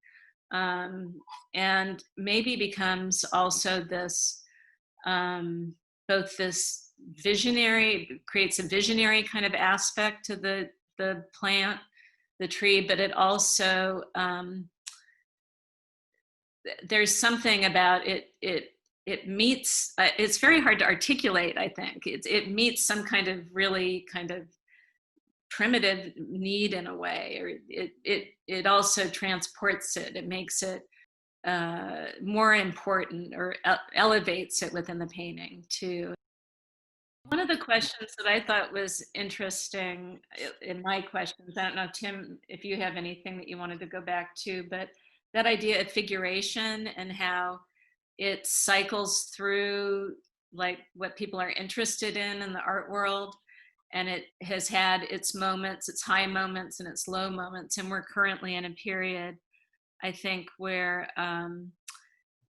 and maybe becomes also this both this visionary, creates a visionary kind of aspect to the plant, the tree, but it also there's something about it meets, it's very hard to articulate, I think. It meets some kind of really kind of primitive need in a way, or it also transports it. It makes it more important, or elevates it within the painting too. One of the questions that I thought was interesting in my questions, I don't know, Tim, if you have anything that you wanted to go back to, but that idea of figuration and how it cycles through like what people are interested in the art world. And it has had its moments, its high moments and its low moments. And we're currently in a period, I think, where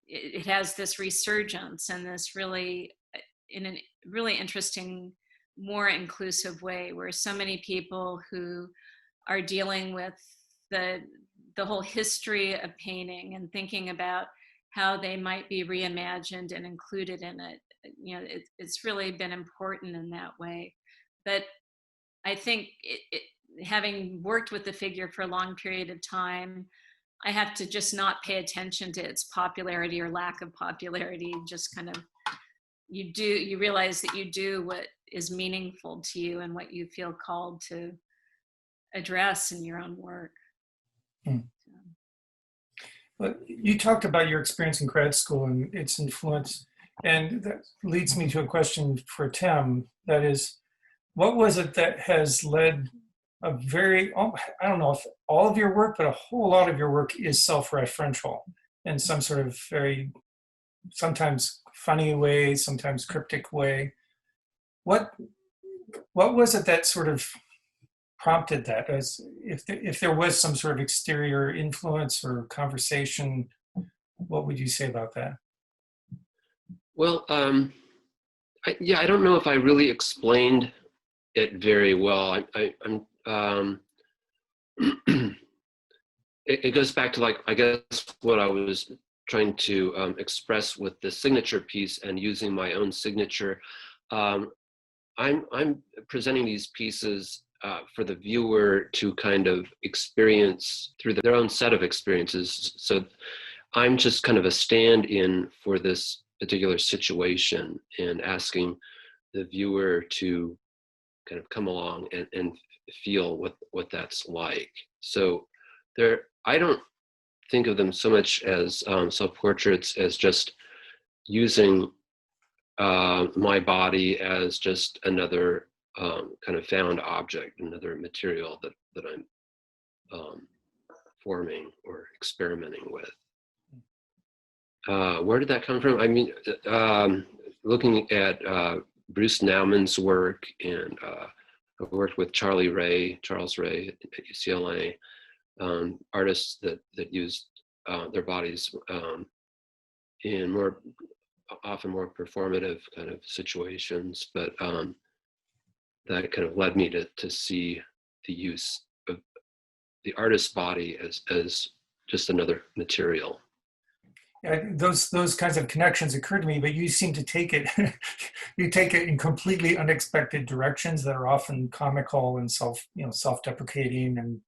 it has this resurgence and this really, in a really interesting, more inclusive way, where so many people who are dealing with the whole history of painting and thinking about how they might be reimagined and included in it, you know, it's really been important in that way. But I think having worked with the figure for a long period of time, I have to just not pay attention to its popularity or lack of popularity. Just kind of, you realize that you do what is meaningful to you and what you feel called to address in your own work. Well, you talked about your experience in grad school and its influence, and that leads me to a question for Tim. That is, what was it that has led a very, I don't know if all of your work, but a whole lot of your work is self-referential in some sort of very, sometimes funny way, sometimes cryptic way. What was it that sort of prompted that? As if there was some sort of exterior influence or conversation, what would you say about that? Well, I don't know if I really explained it very well. It goes back to, like, I guess what I was trying to express with the signature piece and using my own signature. I'm presenting these pieces for the viewer to kind of experience through their own set of experiences. So I'm just kind of a stand-in for this particular situation and asking the viewer to kind of come along and feel what that's like. So I don't think of them so much as self-portraits as just using my body as just another kind of found object, another material that I'm forming or experimenting with. Where did that come from? I mean, looking at Bruce Naumann's work, and I worked with Charles Ray at UCLA, artists that used their bodies in often more performative kind of situations, but that kind of led me to see the use of the artist's body as just another material. Yeah, those kinds of connections occur to me, but you seem to take it, you take it in completely unexpected directions that are often comical and self-deprecating, and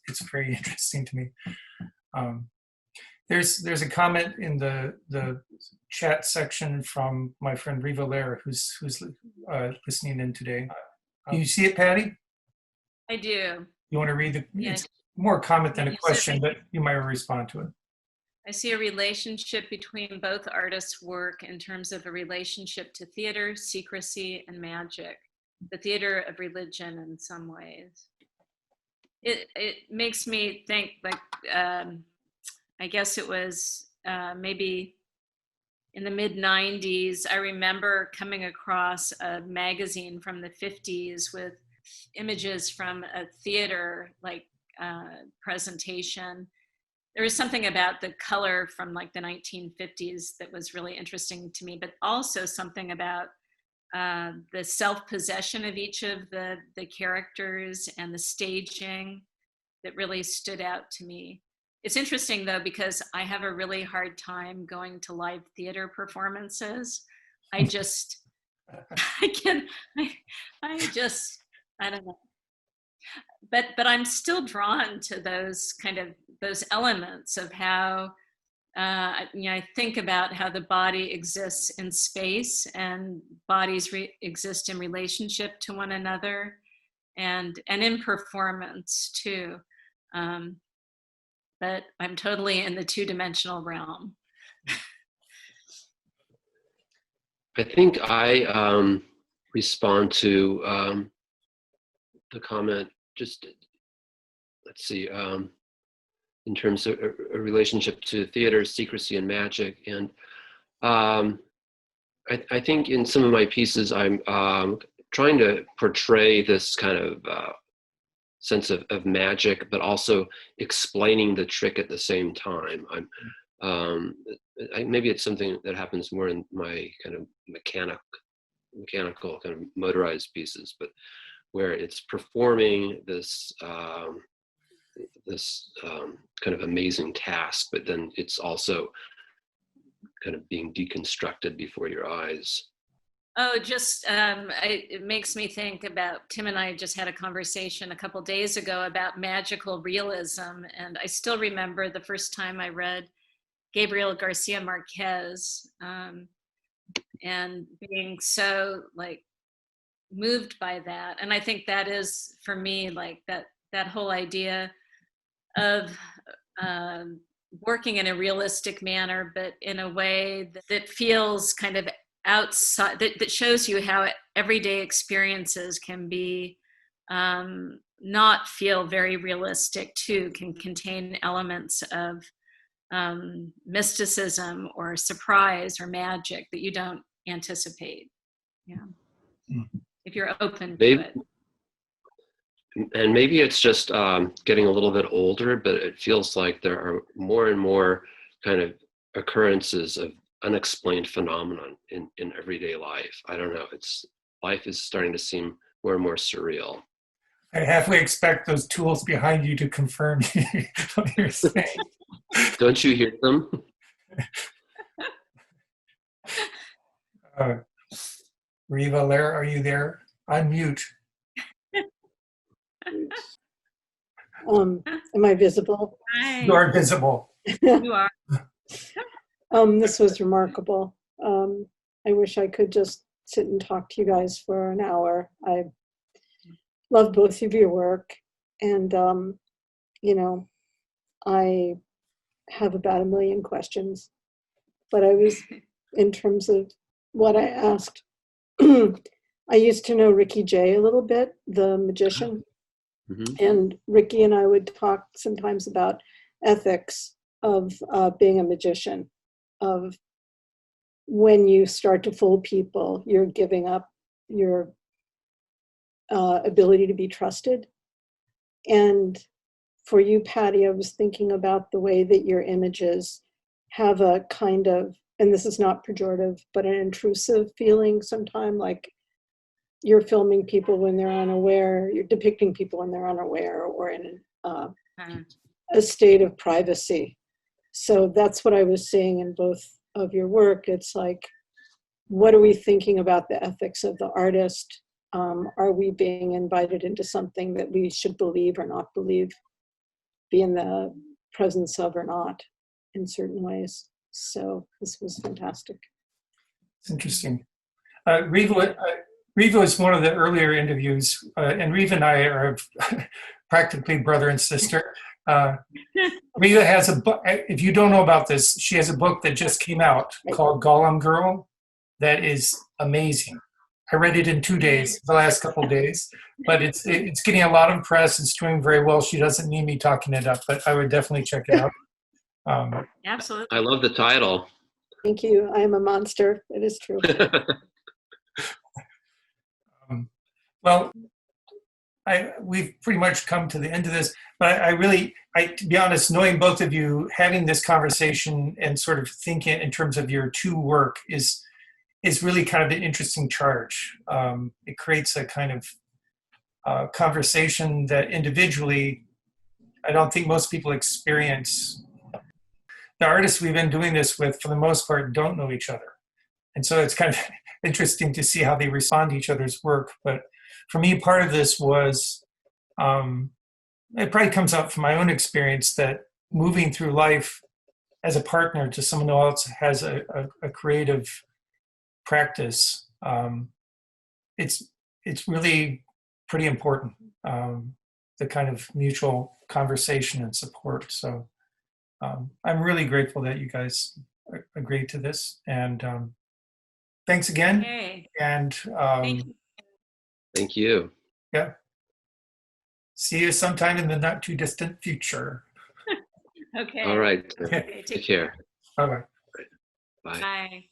it's very interesting to me. There's a comment in the chat section from my friend Riva Lair, who's listening in today. Do you see it, Patty? I do. You want to read the? Yeah. It's more a comment than a Yes, question, but you might respond to it. I see a relationship between both artists' work in terms of a relationship to theater, secrecy, and magic, the theater of religion in some ways. It makes me think, like, I guess it was maybe in the mid-90s, I remember coming across a magazine from the 50s with images from a theater, like, presentation. There was something about the color from, like, the 1950s that was really interesting to me, but also something about the self-possession of each of the characters and the staging that really stood out to me. It's interesting, though, because I have a really hard time going to live theater performances. I don't know. But I'm still drawn to those elements of how, I think about how the body exists in space and bodies exist in relationship to one another, and in performance too. But I'm totally in the two-dimensional realm. I think I respond to the comment, just, let's see, in terms of a relationship to theater, secrecy, and magic. And I think in some of my pieces, I'm trying to portray this kind of sense of magic, but also explaining the trick at the same time. Maybe it's something that happens more in my kind of mechanical kind of motorized pieces, but where it's performing this kind of amazing task, but then it's also kind of being deconstructed before your eyes. Oh, just it makes me think about Tim and I just had a conversation a couple days ago about magical realism, and I still remember the first time I read Gabriel Garcia Marquez, and being so like moved by that. And I think that is for me like that whole idea of working in a realistic manner, but in a way that feels kind of outside, that shows you how everyday experiences can be not feel very realistic too, can contain elements of mysticism or surprise or magic that you don't anticipate. Yeah. If you're open to it. And maybe it's just getting a little bit older, but it feels like there are more and more kind of occurrences of unexplained phenomenon in everyday life. I don't know. Life is starting to seem more and more surreal. I halfway expect those tools behind you to confirm what you're saying. Don't you hear them? Riva, Lara, are you there? Unmute. Am I visible? Hi. You are visible. You are. This was remarkable. I wish I could just sit and talk to you guys for an hour. I love both of your work. And, I have about 1 million questions. But I was, in terms of what I asked, I used to know Ricky Jay a little bit, the magician. Mm-hmm. And Ricky and I would talk sometimes about ethics of being a magician, of when you start to fool people, you're giving up your ability to be trusted. And for you, Patty, I was thinking about the way that your images have a kind of, and this is not pejorative, but an intrusive feeling sometimes, like you're filming people when they're unaware, you're depicting people when they're unaware or in a state of privacy. So that's what I was seeing in both of your work. It's like, what are we thinking about the ethics of the artist? Are we being invited into something that we should believe or not believe, be in the presence of or not in certain ways? So this was fantastic. It's interesting. Riva was one of the earlier interviews, and Riva and I are practically brother and sister. Riva has a book, if you don't know about this, she has a book that just came out called Golem Girl that is amazing. I read it in 2 days, the last couple of days, but it's getting a lot of press. It's doing very well. She doesn't need me talking it up, but I would definitely check it out. Absolutely. I love the title. Thank you. I am a monster. It is true. Well, we've pretty much come to the end of this, but to be honest, knowing both of you, having this conversation and sort of thinking in terms of your two work is really kind of an interesting charge. It creates a kind of conversation that individually, I don't think most people experience. The artists we've been doing this with, for the most part, don't know each other. And so it's kind of interesting to see how they respond to each other's work. But for me, part of this was, it probably comes out from my own experience that moving through life as a partner to someone who else has a creative practice, it's really pretty important, the kind of mutual conversation and support. So I'm really grateful that you guys agreed to this, and thanks again. Okay. And Thank you. Yeah. See you sometime in the not too distant future. Okay. All right. Okay. Take care. Bye-bye. Bye. Bye.